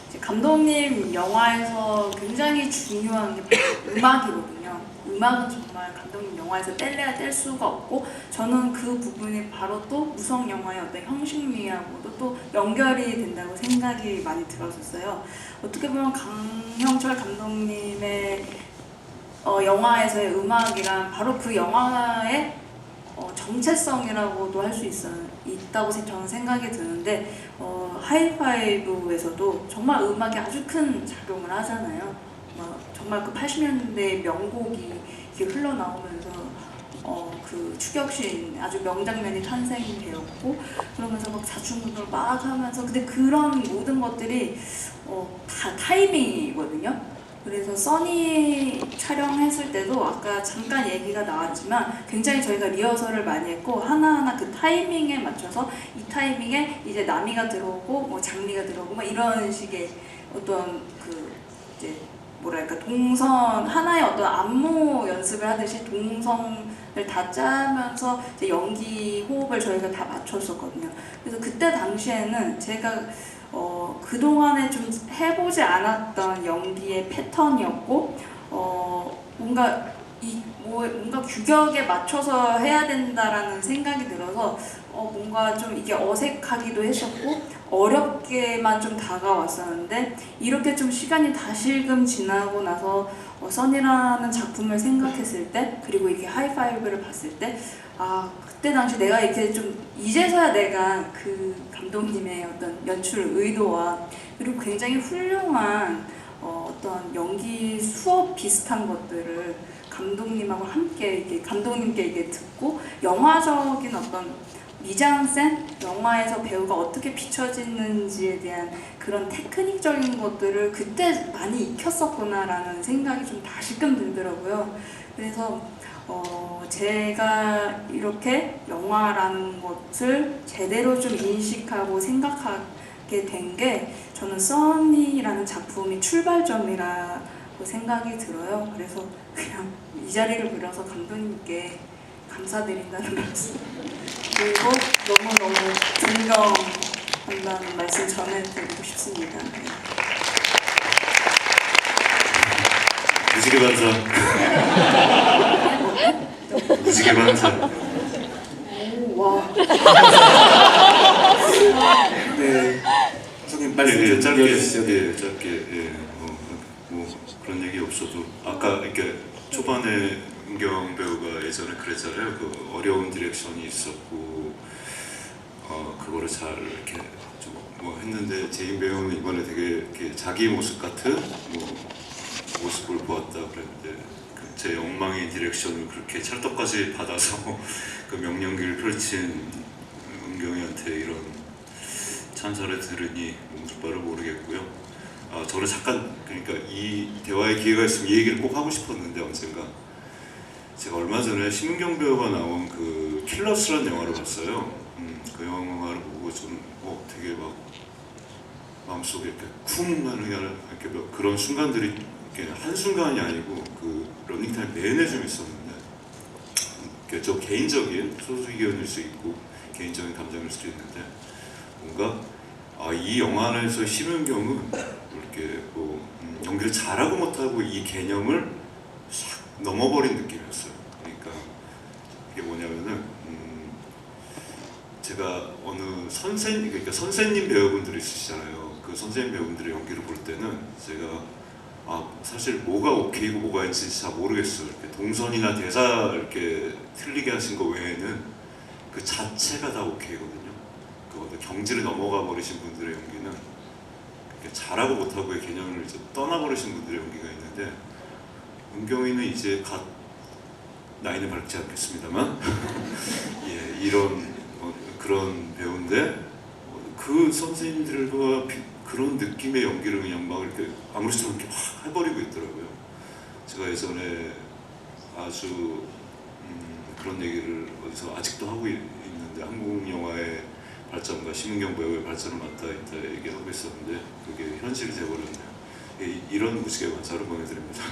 이제 감독님 영화에서 굉장히 중요한 게 바로 음악이거든요. 음악은 정말 감독님 영화에서 뗄래야 뗄 수가 없고, 저는 그 부분이 바로 또 무성 영화의 어떤 형식미하고도 또 연결이 된다고 생각이 많이 들었었어요. 어떻게 보면 강형철 감독님의 영화에서의 음악이란 바로 그 영화의 정체성이라고도 할 수 있다고 저는 생각이 드는데, 하이파이브에서도 정말 음악이 아주 큰 작용을 하잖아요. 정말 그 80년대 명곡이 이렇게 흘러나오면서 그 추격신 아주 명장면이 탄생이 되었고, 그러면서 막 자충우돌 막 하면서, 근데 그런 모든 것들이 다 타이밍이거든요. 그래서 써니 촬영했을 때도 아까 잠깐 얘기가 나왔지만 굉장히 저희가 리허설을 많이 했고, 하나하나 그 타이밍에 맞춰서 이 타이밍에 이제 나미가 들어오고 뭐 장미가 들어오고 막 이런 식의 어떤 그 이제 뭐랄까 동선 하나의 어떤 안무 연습을 하듯이 동선을 다 짜면서 이제 연기 호흡을 저희가 다 맞췄었거든요. 그래서 그때 당시에는 제가 그동안에 좀 해보지 않았던 연기의 패턴이었고, 뭔가 뭔가 규격에 맞춰서 해야 된다라는 생각이 들어서 뭔가 좀 이게 어색하기도 했었고 어렵게만 좀 다가왔었는데, 이렇게 좀 시간이 다시금 지나고 나서 써니라는 작품을 생각했을 때, 그리고 이렇게 하이파이브를 봤을 때, 그때 당시 내가 이렇게 좀 이제서야 내가 그 감독님의 어떤 연출 의도와 그리고 굉장히 훌륭한 어떤 연기 수업 비슷한 것들을 감독님하고 함께 이렇게 감독님께 이게 듣고, 영화적인 어떤 미장센, 영화에서 배우가 어떻게 비춰지는지에 대한 그런 테크닉적인 것들을 그때 많이 익혔었구나라는 생각이 좀 다시금 들더라고요. 그래서 제가 이렇게 영화라는 것을 제대로 좀 인식하고 생각하게 된 게, 저는 써니라는 작품이 출발점이라고 생각이 들어요. 그래서 그냥 이 자리를 빌어서 감독님께 감사드린다는 말씀, 그리고 너무너무 존경한다는 말씀 전해드리고 싶습니다. 무지개 반사. 무지개 반사. 와. 네 저기 말씀 좀 짧게, 이어주시죠. 예, 짧게, 뭐 그런 얘기 없어도 아까 이렇게 초반에 은경 배우가 예전에 그랬잖아요. 그 어려운 디렉션이 있었고, 그거를 잘 이렇게 좀 뭐 했는데, 재인 배우는 이번에 되게 이렇게 자기 모습 같은 모습을 보았다 그랬는데, 제 엉망의 디렉션을 그렇게 찰떡까지 받아서 그 명령기를 펼친 은경이한테 이런 찬사를 들으니 무슨 말을 모르겠고요. 저는 잠깐, 그러니까 이 대화의 기회가 있으면 이 얘기를 꼭 하고 싶었는데, 언젠가 제가 얼마 전에 심은경 배우가 나온 그 킬러스라는 영화를 봤어요. 그 영화를 보고 좀 되게 막 마음속에 이렇게 쿵 하는 이렇게 그런 순간들이 이렇게 한순간이 아니고 그 러닝타임 내내 좀 있었는데, 저 개인적인 소수 의견일 수 있고 개인적인 감정일 수도 있는데, 뭔가 이 영화 안에서 심은경은 이렇게 연기를 잘하고 못하고 이 개념을 싹 넘어버린 느낌이었어요. 그러니까 이게 뭐냐면은 제가 어느 선생님, 그러니까 선생님 배우분들이 있으시잖아요. 그 선생님 배우분들의 연기를 볼 때는 제가 사실 뭐가 오케이고 뭐가 아닌지 잘 모르겠어요. 이렇게 동선이나 대사 이렇게 틀리게 하신 거 외에는 그 자체가 다 오케이거든요. 그 경지를 넘어가 버리신 분들의 연기는, 잘하고 못하고의 개념을 이제 떠나버리신 분들의 연기가 있는데, 은경이는 이제 나이는 밝지 않겠습니다만 예, 이런 그런 배우인데, 그 선생님들과 그런 느낌의 연기를 그냥 막 이렇게 아무렇지도 않게 확 해버리고 있더라고요. 제가 예전에 아주 그런 얘기를 어디서 아직도 하고 있는데, 이제 한국 영화의 발전과 심은경 배우의 발전을 맞닿아 있다 얘기하고 있었는데 그게 현실이 되어버렸네요. 이런 무지개 관사를 보내드립니다.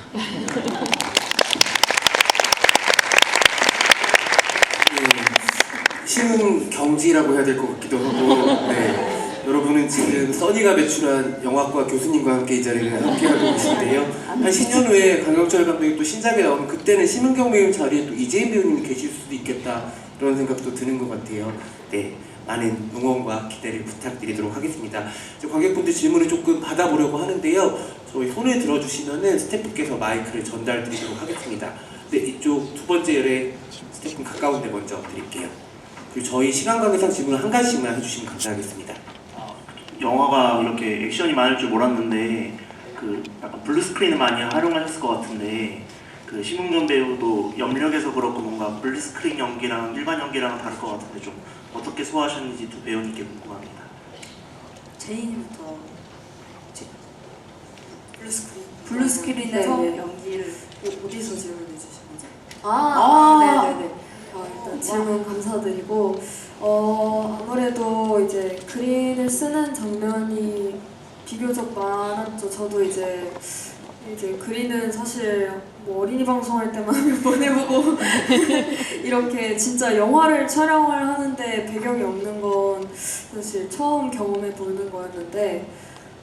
신경지라고 해야 될 것 같기도 하고 여러분은 지금 써니가 배출한 영화과 교수님과 함께 이 자리를 함께하고 계신데요. 한 10년 후에 강영철 감독이 또 신작에 나오면 그때는 심은경 배우 자리에 또 이재인 배우님이 계실 수도 있겠다 이런 생각도 드는 것 같아요. 네, 많은 응원과 기대를 부탁드리도록 하겠습니다. 이제 관객분들 질문을 조금 받아보려고 하는데요. 저희 손을 들어주시면은 스태프께서 마이크를 전달드리도록 하겠습니다. 네, 이쪽 두 번째 열에 스태프 가까운 데 먼저 드릴게요. 그리고 저희 시간 관계상 질문을 한 가지씩만 해주시면 감사하겠습니다. 영화가 이렇게 액션이 많을 줄 몰랐는데 그 약간 블루 스크린을 많이 활용하셨을 것 같은데 그 심은경 배우도 연력에서 그렇고 뭔가 블루 스크린 연기랑 일반 연기랑 다를 것 같은데 좀 어떻게 소화하셨는지 두 배우님께 궁금합니다. 제인부터 블루스크린. 블루스크린에서 네, 네. 연기를 어디서 질문해 주신 거죠? 아. 네네네. 일단 질문 감사드리고 아무래도 이제 그린을 쓰는 장면이 비교적 많았죠. 저도 이제 그린은 사실 뭐 어린이 방송할 때만 몇 번 해보고 이렇게 진짜 영화를 촬영을 하는데 배경이 없는 건 사실 처음 경험해 보는 거였는데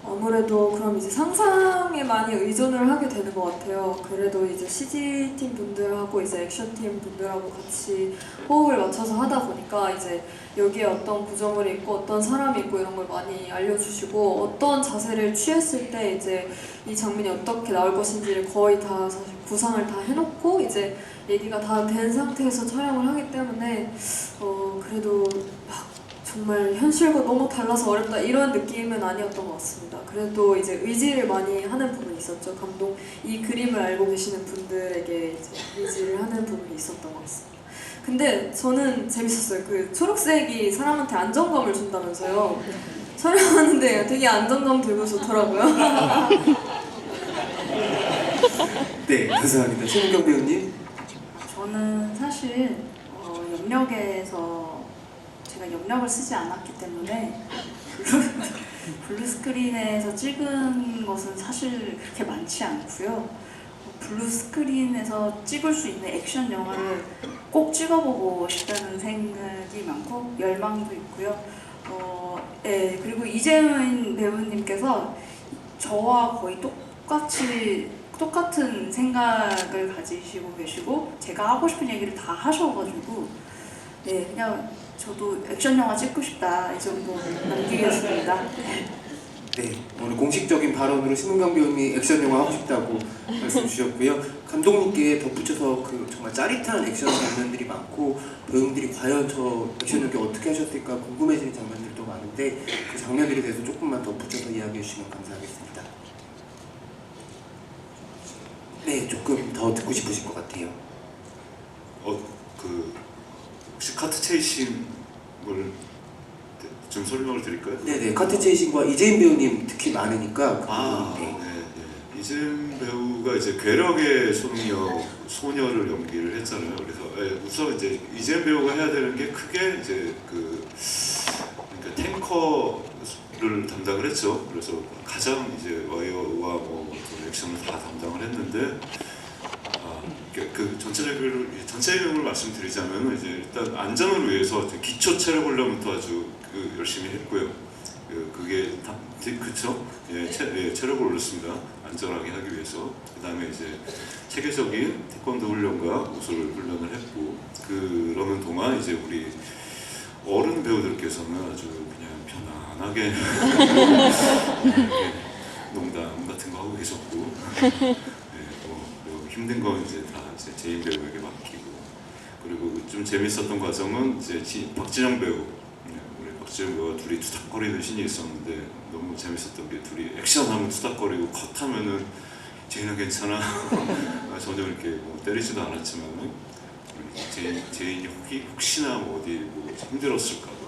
아무래도 그럼 이제 상상에 많이 의존을 하게 되는 것 같아요. 그래도 이제 CG 팀 분들하고 이제 액션 팀 분들하고 같이 호흡을 맞춰서 하다 보니까 이제 여기에 어떤 구조물이 있고 어떤 사람이 있고 이런 걸 많이 알려주시고 어떤 자세를 취했을 때 이제 이 장면이 어떻게 나올 것인지를 거의 다 사실 구상을 다 해놓고 이제 얘기가 다 된 상태에서 촬영을 하기 때문에 그래도 막 정말 현실과 너무 달라서 어렵다 이런 느낌은 아니었던 것 같습니다. 그래도 이제 의지를 많이 하는 부분이 있었죠. 감독 이 그림을 알고 계시는 분들에게 이제 의지를 하는 부분이 있었던 것 같습니다. 근데 저는 재밌었어요. 그 초록색이 사람한테 안정감을 준다면서요. 촬영하는데 되게 안정감 들고 좋더라고요. 네, 감사합니다. 심은경 배우님. 저는 사실 영역에서 제가 영역을 쓰지 않았기 때문에 블루 스크린에서 찍은 것은 사실 그렇게 많지 않고요. 블루 스크린에서 찍을 수 있는 액션 영화를 꼭 찍어보고 싶다는 생각이 많고 열망도 있고요. 그리고 이재민 배우님께서 저와 거의 똑같은 생각을 가지시고 계시고 제가 하고 싶은 얘기를 다 하셔가지고 그냥 저도 액션 영화 찍고 싶다 이 정도 남기겠습니다. 네, 오늘 공식적인 발언으로 심은경 배우님이 액션 영화 하고 싶다고 말씀 주셨고요. 감독님께 덧붙여서 그 정말 짜릿한 액션 장면들이 많고 배우들이 과연 저 액션 연기 어떻게 하셨을까 궁금해지는 장면들도 많은데 그 장면들에 대해서 조금만 덧붙여서 이야기해 주시면 감사하겠습니다. 네, 조금 더 듣고 싶으실 것 같아요. 혹시 카트 체이싱을 좀 설명을 드릴까요? 네네, 카트 체이싱과 이재인 배우님 특히 많으니까 네. 이재인 배우가 이제 괴력의 소녀를 연기를 했잖아요. 그래서 우선 이제 이재인 배우가 해야 되는 게 크게 이제 그러니까 탱커를 담당을 했죠. 그래서 가장 이제 와이어와 뭐 액션을 다 담당을 했는데 전체적으로 말씀드리자면 이제 일단 안전을 위해서 기초 체력 훈련부터 아주 열심히 했고요. 그게 다 그쵸? 체력을 올렸습니다. 안전하게 하기 위해서. 그다음에 이제 체계적인 태권도 훈련과 무술 훈련을 했고 그러는 동안 이제 우리 어른 배우들께서는 아주 그냥 편안하게 농담 같은 거 하고 계셨고 힘든 건 이제 다 이제 제인 배우에게 맡기고 그리고 좀 재밌었던 과정은 이제 박진영 배우 우리 박진영 배우가 둘이 투닥거리는 신이 있었는데 너무 재밌었던 게 둘이 액션하면 투닥거리고 컷하면은 제인아 괜찮아 전혀 이렇게 뭐 때리지도 않았지만은 제인이 혹시나 뭐 어디 뭐 힘들었을까봐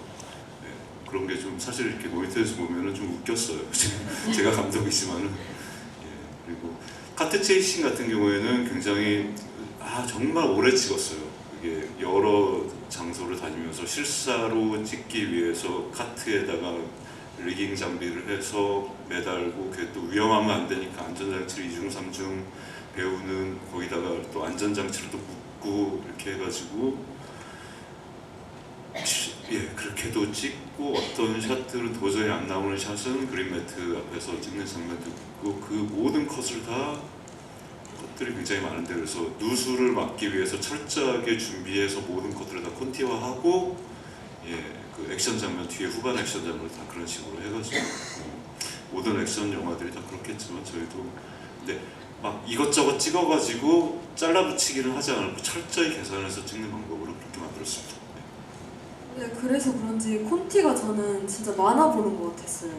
그런 게 좀 사실 이렇게 모니터에서 보면은 좀 웃겼어요. 제가 감독이지만은 그리고 카트 체이싱 같은 경우에는 굉장히 정말 오래 찍었어요. 이게 여러 장소를 잡으러 다니면서 실사로 찍기 위해서 카트에다가 리깅 장비를 해서 매달고 그게 또 위험하면 안 되니까 안전장치를 2중 3중 배우는 거기다가 또 안전장치를 또 묶고 이렇게 해가지고 그렇게도 찍고 어떤 샷들은 도저히 안 나오는 샷은 그린매트 앞에서 찍는 장면도 있고 그 모든 컷을 다 것들이 굉장히 많은데 그래서 누수를 막기 위해서 철저하게 준비해서 모든 것들을 다 콘티화하고 그 액션 장면 뒤에 후반 액션 장면을 다 그런 식으로 해가지고 모든 액션 영화들이 다 그렇겠지만 저희도 근데 막 이것저것 찍어가지고 잘라붙이기는 하지 않고 철저히 계산해서 찍는 방법으로 그렇게 만들었습니다. 네, 그래서 그런지 콘티가 저는 진짜 많아 보는 것 같았어요.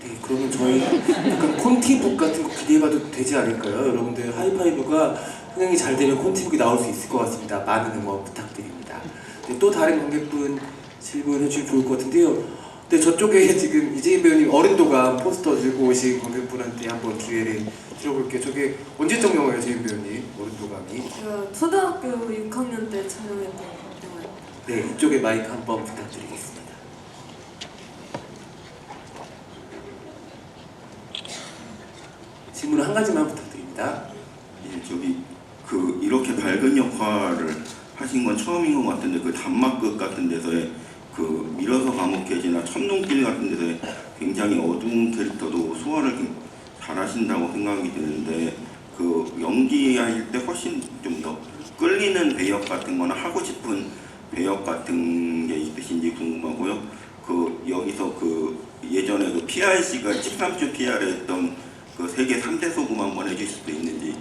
네, 그러면 저희 약간 콘티북 같은 거 기대해봐도 되지 않을까요? 여러분들 하이파이브가 흥행이 잘 되면 콘티북이 나올 수 있을 것 같습니다. 많은 응원 부탁드립니다. 네, 또 다른 관객분 질문해 주시면 좋을 것 같은데요. 네, 저쪽에 지금 이재인 배우님 어른도감 포스터 들고 오신 관객분한테 한번 기회를 드려볼게요. 저게 언제적 영화예요, 이재인 배우님? 어른도감이. 제가 초등학교 6학년 때 촬영했던 영화예요. 네, 이쪽에 마이크 한번 부탁드리겠습니다. 질문 한 가지만 부탁드립니다. 예, 저기 그 이렇게 밝은 역할을 하신 건 처음인 것 같은데 그 단막극 같은 데서의 그 밀어서 감옥해지나 천둥길 같은 데서의 굉장히 어두운 캐릭터도 소화를 잘하신다고 생각이 드는데 그 연기할 때 훨씬 좀 더 끌리는 배역 같은 거나 하고 싶은 배역 같은 게 있으신지 궁금하고요. 그 여기서 그 예전에 그 PRC가 13주 PR을 했던 그 세계 3대 소금 한번 해주실 수 있는지.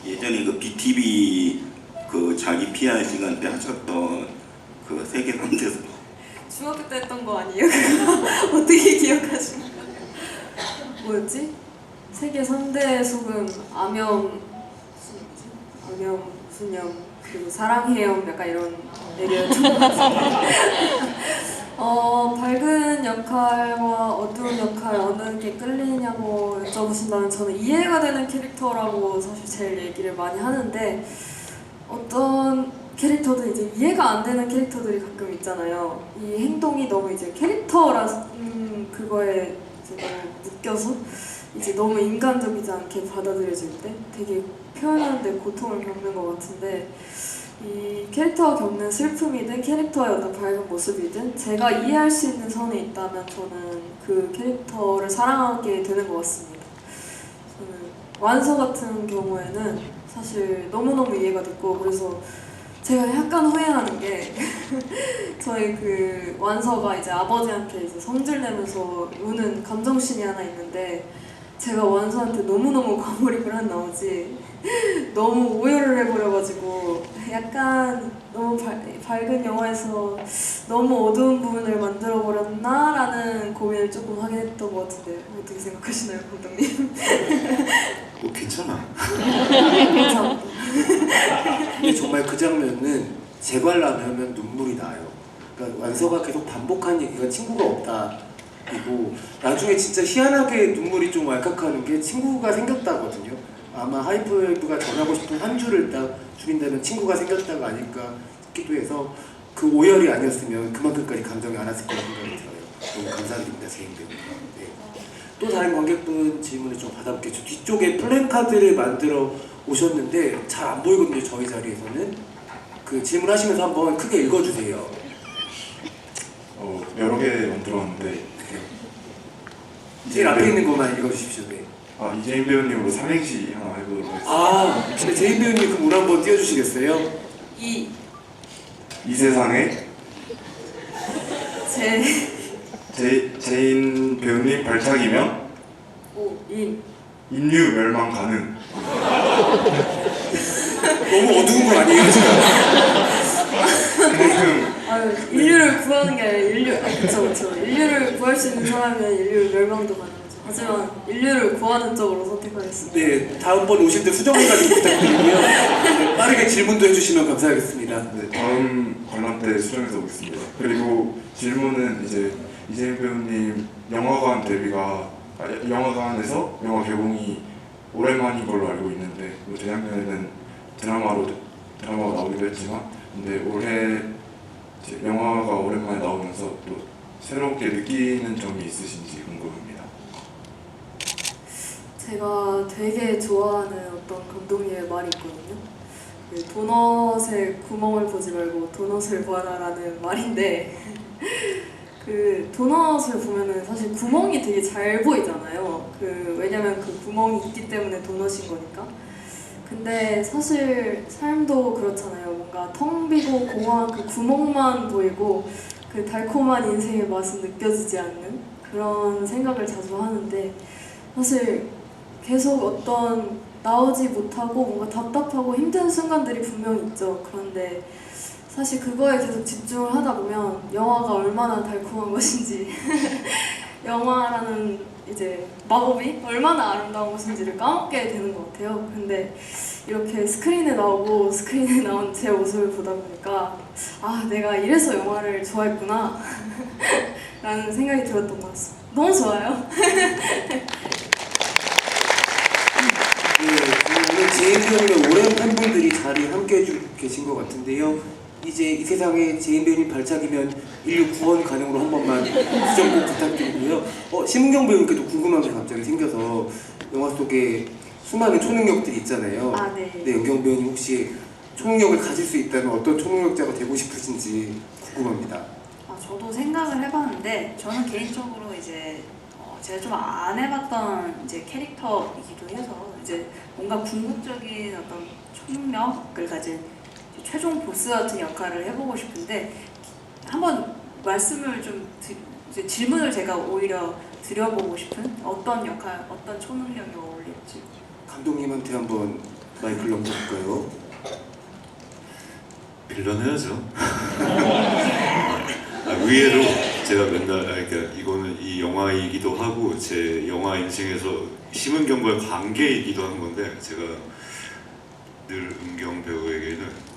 예전에 그 BTV 그 자기 PR 시간 때 하셨던 그 세계 3대 소금. 중학교 때 했던 거 아니에요? 그거 어떻게 기억하시는 거예요? 뭐였지? 세계 3대 소금 수념 그리고 사랑해요 약간 이런 얘기였던 것 같은데 밝은 역할과 어두운 역할 어느 게 끌리냐고 여쭤보신다면 저는 이해가 되는 캐릭터라고 사실 제일 얘기를 많이 하는데 어떤 캐릭터도 이제 이해가 안 되는 캐릭터들이 가끔 있잖아요. 이 행동이 너무 이제 캐릭터라는 그거에 이제 너무 묶여서 이제 너무 인간적이지 않게 받아들여질 때 되게 표현하는데 고통을 겪는 것 같은데 이 캐릭터가 겪는 슬픔이든 캐릭터의 어떤 밝은 모습이든 제가 이해할 수 있는 선이 있다면 저는 그 캐릭터를 사랑하게 되는 것 같습니다. 저는 완서 같은 경우에는 사실 너무너무 이해가 됐고 그래서 제가 약간 후회하는 게 저희 그 완서가 이제 아버지한테 이제 성질 내면서 우는 감정씬이 하나 있는데 제가 완서한테 너무너무 과몰입을 한 나머지 너무 오해를 해버려가지고 약간 너무 밝은 영화에서 너무 어두운 부분을 만들어버렸나라는 고민을 조금 하게 했던 것 같은데 어떻게 생각하시나요, 감독님? 뭐 괜찮아. 감사합니다. 근데 정말 그 장면은 재관람하면 눈물이 나요. 그러니까 완서가 계속 반복한 얘기가 친구가 없다. 그리고 나중에 진짜 희한하게 눈물이 좀 왈칵하는 게 친구가 생겼다거든요. 아마 하이파이브가 전하고 싶은 한 줄을 딱 줄인다면 친구가 생겼다가 아닐까 싶기도 해서 그 오열이 아니었으면 그만큼까지 감정이 안 왔을 거라 생각이 들어요. 너무 감사드립니다, 제인 배우. 네. 또 다른 관객분 질문을 좀 받아볼게요. 저 뒤쪽에 플랜카드를 만들어 오셨는데 잘 안 보이거든요, 저희 자리에서는. 그 질문하시면서 한번 크게 읽어주세요. 여러 개 만들었는데 제일 앞에 있는 것만 읽어주십시오. 네. 이재인 배우님으로 삼행시 하나 해보도록 하겠습니다. 근데 제인 배우님 그 문 한번 띄워주시겠어요? 이 세상에 제인 배우님 발탁이면 인류 멸망 가능. 너무 어두운 거 아니에요, 지금? 그만큼 인류를 구하는 게 아니라 그쵸. 인류를 구할 수 있는 사람이면 인류 멸망도 가능하죠. 하지만 인류를 구하는 쪽으로 선택하겠습니다. 네, 다음번 오실 때 수정까지 부탁드리고요. 네, 빠르게 질문도 해주시면 감사하겠습니다. 네, 다음 관람 때 수정해서 오겠습니다. 그리고 질문은 이제 이재인 배우님 영화관 데뷔가 영화관에서 영화 개봉이 오랜만인 걸로 알고 있는데 그 재작년에는 드라마로 드라마가 나오기도 했지만, 근데 올해 이제 영화가 오랜만에 나오면서 또 새롭게 느끼는 점이 있으신지 궁금합니다. 제가 되게 좋아하는 어떤 감독님의 말이 있거든요. 그 도넛에 구멍을 보지 말고 도넛을 보아라라는 말인데 그 도넛을 보면은 사실 구멍이 되게 잘 보이잖아요. 왜냐면 그 구멍이 있기 때문에 도넛인 거니까. 근데 사실 삶도 그렇잖아요. 뭔가 텅 비고 공허한 그 구멍만 보이고 그 달콤한 인생의 맛은 느껴지지 않는 그런 생각을 자주 하는데, 사실 계속 어떤 나오지 못하고 뭔가 답답하고 힘든 순간들이 분명히 있죠. 그런데 사실 그거에 계속 집중을 하다 보면 영화가 얼마나 달콤한 것인지 영화라는 이제 마법이 얼마나 아름다운 것인지를 까먹게 되는 것 같아요. 근데 이렇게 스크린에 나오고 스크린에 나온 제 모습을 보다 보니까 아, 내가 이래서 영화를 좋아했구나 라는 생각이 들었던 것 같습니다. 너무 좋아요. 오늘 제인 배우님의 오랜 팬분들이 자리에 함께해 주고 계신 것 같은데요. 이제 이 세상에 제인 배우님 발작이면 인류 구원 가능으로 한 번만 수정 꼭 부탁드리고요. 심은경 배우님께도 궁금한 게 갑자기 생겨서, 영화 속에 수많은 초능력들이 있잖아요. 아, 네. 네, 은경 배우님 혹시 초능력을 가질 수 있다면 어떤 초능력자가 되고 싶으신지 궁금합니다. 저도 생각을 해봤는데 저는 개인적으로 이제 제가 좀 안 해봤던 이제 캐릭터이기도 해서 이제 뭔가 궁극적인 어떤 초능력을 가진 최종 보스 같은 역할을 해보고 싶은데, 한번 말씀을 좀 이제 질문을 제가 오히려 드려보고 싶은 어떤 역할, 어떤 초능력이 어울릴지. 감독님한테 한번 마이크를 넘겨볼까요? 빌런 해야죠. 의외로 제가 맨날 그러니까 이거는 이 영화이기도 하고 제 영화 인생에서 심은경과의 관계이기도 한 건데, 제가 늘 은경 배우에게는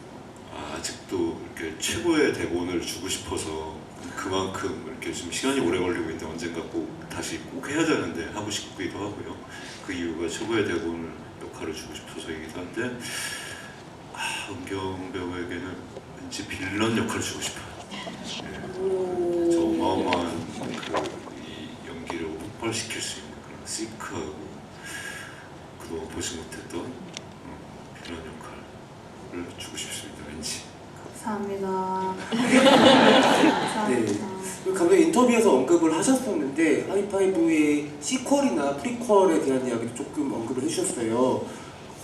아직도 이렇게 최고의 대본을 주고 싶어서, 그만큼 이렇게 좀 시간이 오래 걸리고 있는데 언젠가 꼭 다시 꼭 해야 되는데 하고 싶기도 하고요. 그 이유가 최고의 대본을 역할을 주고 싶어서이기도 한데, 은경 배우에게는 왠지 빌런 역할을 주고 싶어요. 저 어마어마한 이 연기를 폭발시킬 수 있는 그런 시크하고 그동안 보지 못했던 빌런 역할을 주고 싶습니다. 왠지. 감사합니다. 네. 그 감독님 인터뷰에서 언급을 하셨었는데, 하이파이브의 시퀄이나 프리퀄에 대한 이야기도 조금 언급을 해주셨어요.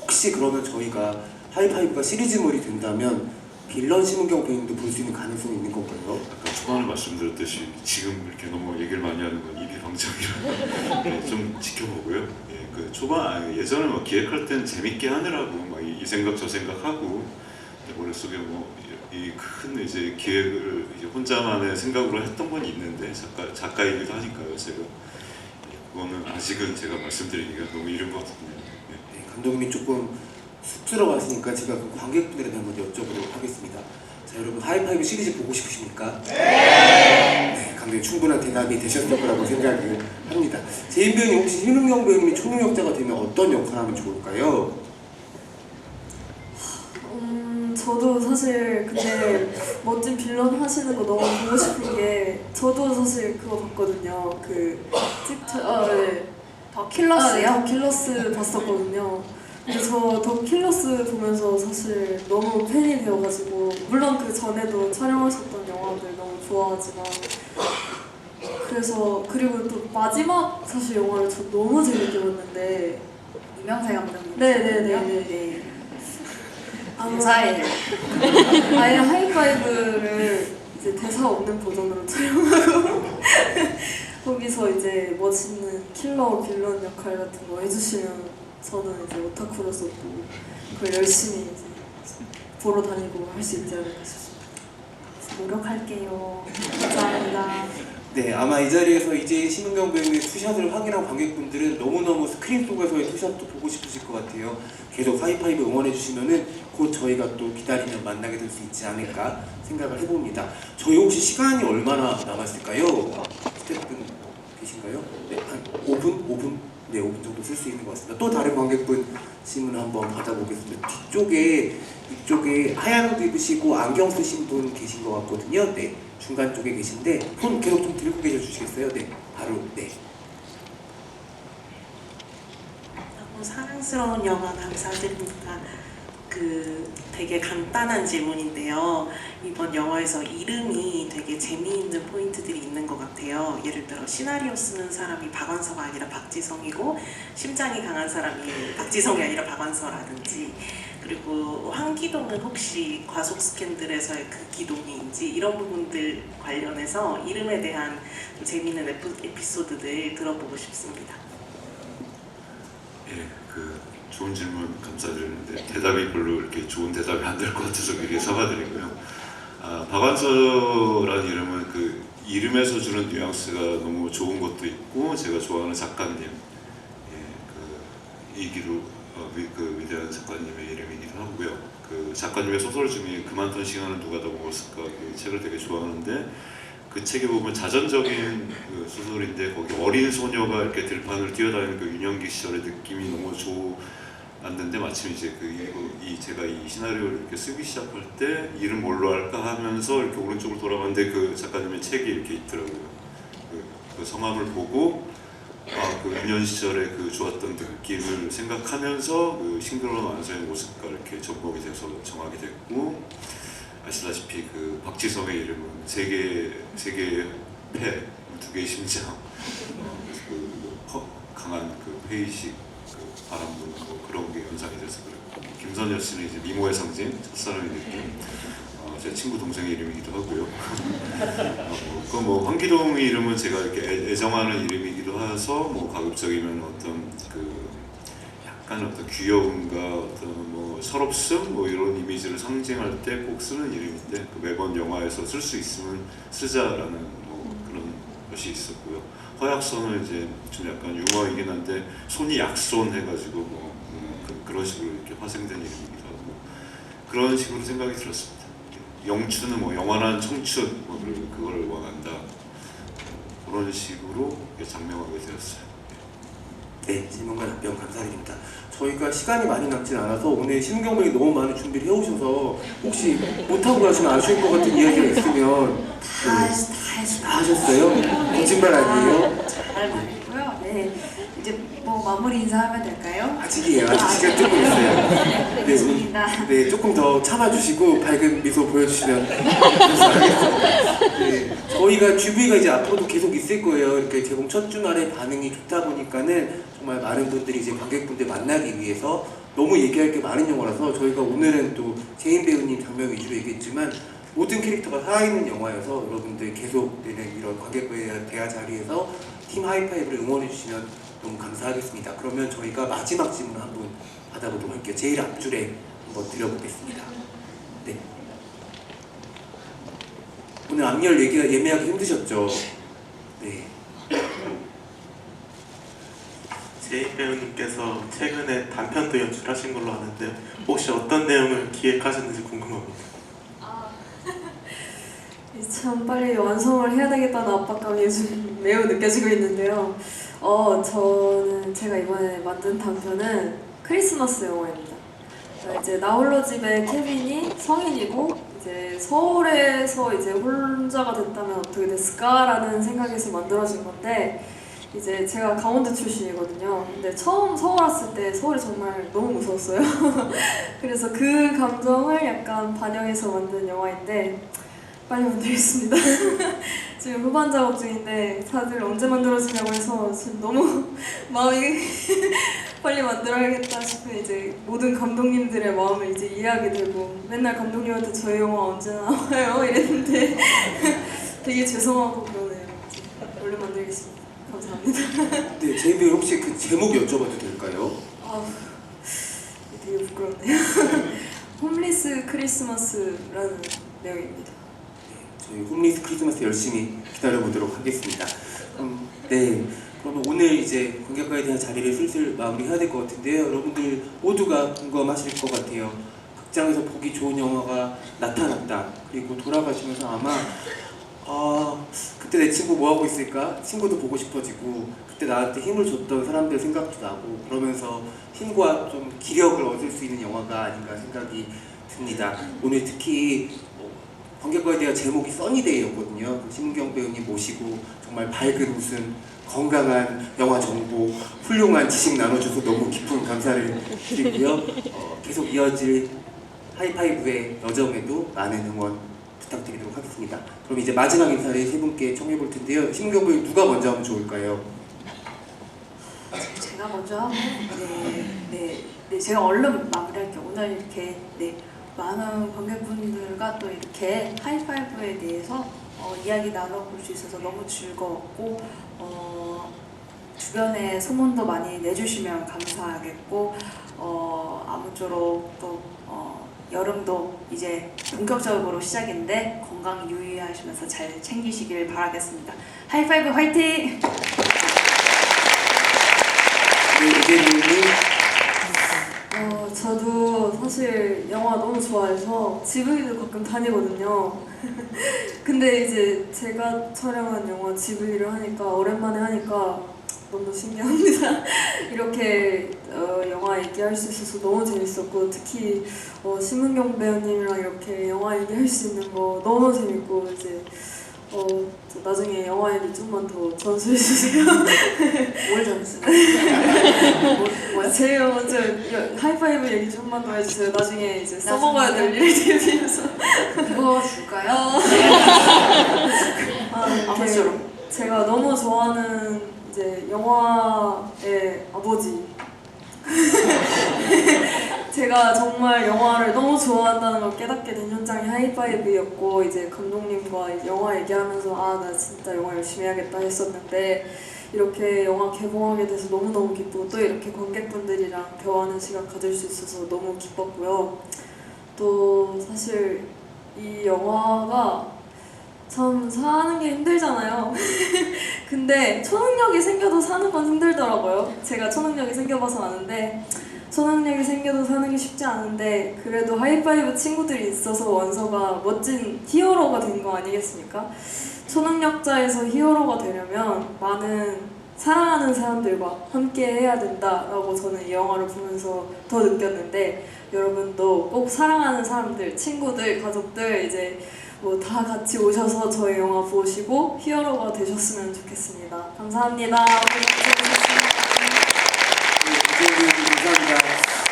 혹시 그러면 저희가 하이파이브가 시리즈물이 된다면 빌런 심은경 배우님도 볼 수 있는 가능성이 있는 건가요? 아까 초반에 말씀드렸듯이 지금 이렇게 너무 얘기를 많이 하는 건 입이 방정이라 네, 좀 지켜보고요. 예, 그 초반 예전에 뭐 기획할 땐 재밌게 하느라고 막 이 생각 저 생각하고 머릿속에 뭐 이 큰 이제 기획을 이제 혼자만의 생각으로 했던 건 있는데, 작가이기도 하니까요. 제가 그거는 아직은 제가 말씀드리기가 너무 이른 것 같습니다. 네. 네, 감독님이 조금 쑥스러워하시니까 제가 그 관객분들에게 한번 여쭤보도록 하겠습니다. 자, 여러분 하이파이브 시리즈 보고 싶으십니까? 네, 감독님 충분한 대답이 되셨을 거라고 생각을 합니다. 제인 배우님, 혹시 심은경 배우님이 초능력자가 되면 어떤 역할을 하면 좋을까요? 저도 사실 근데 멋진 빌런 하시는 거 너무 보고 싶은 게, 저도 사실 그거 봤거든요. 네. 더 킬러스요? 더 킬러스 봤었거든요. 근데 저 더 킬러스 보면서 사실 너무 팬이 되어가지고, 물론 그 전에도 촬영하셨던 영화들 너무 좋아하지만, 그래서 그리고 또 마지막 사실 영화를 저 너무 재밌게 봤는데, 이명세 감독님. 네네네. 감사해요. 아예 하이파이브를 이제 대사 없는 버전으로 촬영하고 거기서 이제 멋있는 킬러 빌런 역할 같은 거 해주시면 저는 이제 오타쿠로서 또 그걸 열심히 이제 보러 다니고 할 수 있지 않을까 싶습니다. 노력할게요. 감사합니다. 네, 아마 이 자리에서 이제 심은경 배우의 투샷을 확인한 관객분들은 너무너무 스크린 속에서의 투샷도 보고 싶으실 것 같아요. 계속 하이파이브 응원해주시면은 곧 저희가 또 기다리면 만나게 될 수 있지 않을까 생각을 해봅니다. 저희 혹시 시간이 얼마나 남았을까요? 스태프분 계신가요? 네, 한 5분? 5분? 네, 5분 정도 쓸 수 있는 것 같습니다. 또 다른 관객분 질문 한번 받아보겠습니다. 이쪽에 하얀 옷 입으시고 안경 쓰신 분 계신 것 같거든요. 네, 중간 쪽에 계신데 손 계속 좀 들고 계셔 주시겠어요? 네, 바로 네. 너무 사랑스러운 영화 감사드립니다. 되게 간단한 질문인데요. 이번 영화에서 이름이 되게 재미있는 포인트들이 있는 것 같아요. 예를 들어 시나리오 쓰는 사람이 박완서가 아니라 박지성이고 심장이 강한 사람이 박지성이 아니라 박완서라든지, 그리고 황기동은 혹시 과속 스캔들에서의 그 기동인지 이런 부분들 관련해서 이름에 대한 재미있는 에피소드들 들어보고 싶습니다. 예, 좋은 질문 감사드리는데 대답이 별로 이렇게 좋은 대답이 안 될 것 같아서 그게 사과드리고요. 박완서라는 이름은 그 이름에서 주는 뉘앙스가 너무 좋은 것도 있고 제가 좋아하는 작가님, 이기루 그 위대한 작가님의 이름이기도 하고요. 그 작가님의 소설 중에 그만둔 시간을 누가 더 먹었을까, 그 책을 되게 좋아하는데 그 책에 보면 자전적인 그 소설인데 거기 어린 소녀가 이렇게 들판을 뛰어다니는 그 유년기 시절의 느낌이 너무 좋았는데, 마침 이제 제가 이 시나리오를 이렇게 쓰기 시작할 때 이름 뭘로 할까 하면서 이렇게 오른쪽으로 돌아봤는데 그 작가님의 책이 이렇게 있더라고요. 그 성함을 보고 그 유년 시절의 그 좋았던 느낌을 생각하면서 그 싱그러운 완서의 모습과 이렇게 접목이 돼서 정하게 됐고, 아시다시피 그 박지성의 이름은 세 개의 폐, 두 개의 심장, 강한 그 회의식, 바람분 그런 게 연상이 돼서 그랬고, 김선여 씨는 이제 미모의 상징, 첫사랑의 느낌, 제 친구 동생의 이름이기도 하고요. 황기동의 이름은 제가 이렇게 애정하는 이름이기도 해서 가급적이면 어떤 약간 어떤 귀여움과 어떤 서럽음 이런 이미지를 상징할 때 꼭 쓰는 이름인데 매번 영화에서 쓸 수 있으면 쓰자라는 그런 것이 있었고요. 허약손은 이제 좀 약간 유머이긴 한데 손이 약손 해가지고 그런 식으로 이렇게 화생된 이름이기도 하고 그런 식으로 생각이 들었습니다. 영춘은 영원한 청춘 그걸 원한다, 그런 식으로 장명하게 되었어요. 네, 질문과 답변 감사드립니다. 저희가 시간이 많이 남진 않아서 오늘 신경분이 너무 많은 준비를 해오셔서 혹시 못하고 가시면 아쉬울 것 같은 이야기가 있으면 다 하셨어요? 거짓말 아니에요? 잘 말했고요. 네, 이제 마무리 인사하면 될까요? 아직이에요. 아직 시간 조금 있어요. 알겠습니다. 네, 조금 더 참아주시고 밝은 미소 보여주시면 감사하겠습니다. 네, 저희가 GV가 이제 앞으로도 계속 있을 거예요. 이렇게 개봉 첫 주말에 반응이 좋다 보니까는 정말 많은 분들이 이제 관객분들 만나기 위해서 너무 얘기할 게 많은 영화라서 저희가 오늘은 또 제인 배우님 장면 위주로 얘기했지만 모든 캐릭터가 살아있는 영화여서 여러분들 계속되는 이런 관객과의 대화 자리에서 팀 하이파이브를 응원해 주시면 너무 감사하겠습니다. 그러면 저희가 마지막 질문 한번 받아보도록 할게요. 제일 앞줄에 한번 드려보겠습니다. 네. 오늘 앞열 얘기가 예매하기 힘드셨죠? 네. 제인 배우님께서 최근에 단편도 연출하신 걸로 아는데요. 혹시 어떤 내용을 기획하셨는지 궁금합니다. 참 빨리 완성을 해야 되겠다는 압박감이 요즘 매우 느껴지고 있는데요. 저는 제가 이번에 만든 단편은 크리스마스 영화입니다. 이제 나홀로 집에 케빈이 성인이고 이제 서울에서 이제 혼자가 됐다면 어떻게 됐을까라는 생각에서 만들어진 건데, 이제 제가 강원도 출신이거든요. 근데 처음 서울 왔을 때 서울이 정말 너무 무서웠어요. 그래서 그 감정을 약간 반영해서 만든 영화인데 빨리 만들겠습니다. 지금 후반 작업 중인데 다들 언제 만들어지냐고 해서 지금 너무 마음이 빨리 만들어야겠다 싶은 이제 모든 감독님들의 마음을 이제 이해하게 되고, 맨날 감독님한테 저희 영화 언제 나와요 이랬는데 되게 죄송하고 그러네요. 얼른 만들겠습니다. 감사합니다. 네, 제인 배우 혹시 그 제목 여쭤봐도 될까요? 되게 부끄럽네요. 홈리스 크리스마스라는 내용입니다. 저희 홈리스 크리스마스 열심히 기다려보도록 하겠습니다. 네, 그러면 오늘 이제 관객과에 대한 자리를 슬슬 마무리해야 될 것 같은데요. 여러분들 모두가 궁금하실 것 같아요. 극장에서 보기 좋은 영화가 나타났다. 그리고 돌아가시면서 아마 그때 내 친구 뭐 하고 있을까? 친구도 보고 싶어지고 그때 나한테 힘을 줬던 사람들 생각도 나고 그러면서 힘과 좀 기력을 얻을 수 있는 영화가 아닌가 생각이 듭니다. 오늘 특히 관객과에 대한 제목이 써니데이였거든요. 심은경 배우님 모시고 정말 밝은 웃음, 건강한 영화 정보, 훌륭한 지식 나눠줘서 너무 깊은 감사를 드리고요. 계속 이어질 하이파이브의 여정에도 많은 응원 부탁드리도록 하겠습니다. 그럼 이제 마지막 인사를 세 분께 청해볼 텐데요. 심은경 배우님 누가 먼저 하면 좋을까요? 제가 먼저 하고 제가 얼른 마무리할게요. 오늘 이렇게 많은 관객분들과 또 이렇게 하이파이브에 대해서 이야기 나눠볼 수 있어서 너무 즐거웠고 주변에 소문도 많이 내주시면 감사하겠고 아무쪼록 또 여름도 이제 본격적으로 시작인데 건강 유의하시면서 잘 챙기시길 바라겠습니다. 하이파이브 화이팅! 이재민님. 저도 사실 영화 너무 좋아해서 지브리도 가끔 다니거든요. 근데 이제 제가 촬영한 영화 지브리를 하니까 오랜만에 하니까 너무 신기합니다. 이렇게 영화 얘기할 수 있어서 너무 재밌었고 특히 심은경 배우님이랑 이렇게 영화 얘기할 수 있는 거 너무 재밌고 이제 나중에 영화 얘기 좀만 더 전수해 주세요. 뭘 전수? 제일 먼저 하이파이브 얘기 좀만 더 해주세요. 나중에 이제 써먹어야 될 일에 대비해서. 그거 줄까요? 아무쪼록 제가 너무 좋아하는 이제 영화의 아버지. 제가 정말 영화를 너무 좋아한다는 걸 깨닫게 된 현장이 하이파이브였고 이제 감독님과 이제 영화 얘기하면서 나 진짜 영화 열심히 해야겠다 했었는데 이렇게 영화 개봉하게 돼서 너무너무 기쁘고 또 이렇게 관객분들이랑 대화하는 시간 가질 수 있어서 너무 기뻤고요. 또 사실 이 영화가 참 사는 게 힘들잖아요. 근데 초능력이 생겨도 사는 건 힘들더라고요. 제가 초능력이 생겨봐서 아는데 초능력이 생겨도 사는 게 쉽지 않은데 그래도 하이파이브 친구들이 있어서 원서가 멋진 히어로가 된 거 아니겠습니까? 초능력자에서 히어로가 되려면 많은 사랑하는 사람들과 함께 해야 된다라고 저는 이 영화를 보면서 더 느꼈는데 여러분도 꼭 사랑하는 사람들, 친구들, 가족들 이제 뭐 다 같이 오셔서 저희 영화 보시고 히어로가 되셨으면 좋겠습니다. 감사합니다. 감사합니다.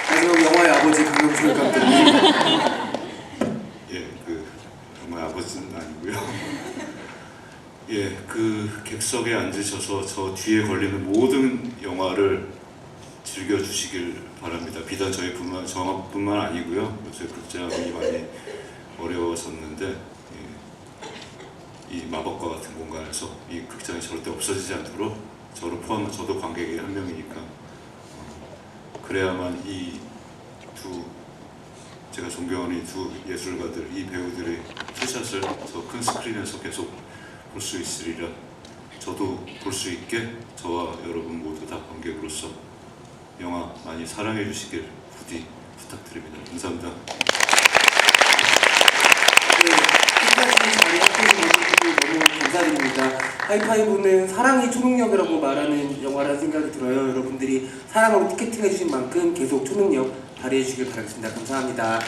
마지막 영화의 아버지 강용철 감독님. 영화의 아버지는 아니고요. 객석에 앉으셔서 저 뒤에 걸리는 모든 영화를 즐겨주시길 바랍니다. 비단 저뿐만 아니고요. 요새 극장이 많이 어려워졌는데 이 마법과 같은 공간에서 이 극장이 절대 없어지지 않도록 저를 포함한 저도 관객의 한 명이니까 그래야만 제가 존경하는 이 두 예술가들, 이 배우들의 투샷을 저 큰 스크린에서 계속 볼 수 있으리라 저도 볼 수 있게 저와 여러분 모두 다 관객으로서 영화 많이 사랑해 주시길 부디 부탁드립니다. 감사합니다. 끝까지 자리 해주신 너무 감사드립니다. 하이파이브는 사랑이 초능력이라고 말하는 영화라는 생각이 들어요. 여러분들이 사랑으로 티켓팅 해주신 만큼 계속 초능력 발휘해 주시길 바라겠습니다. 감사합니다.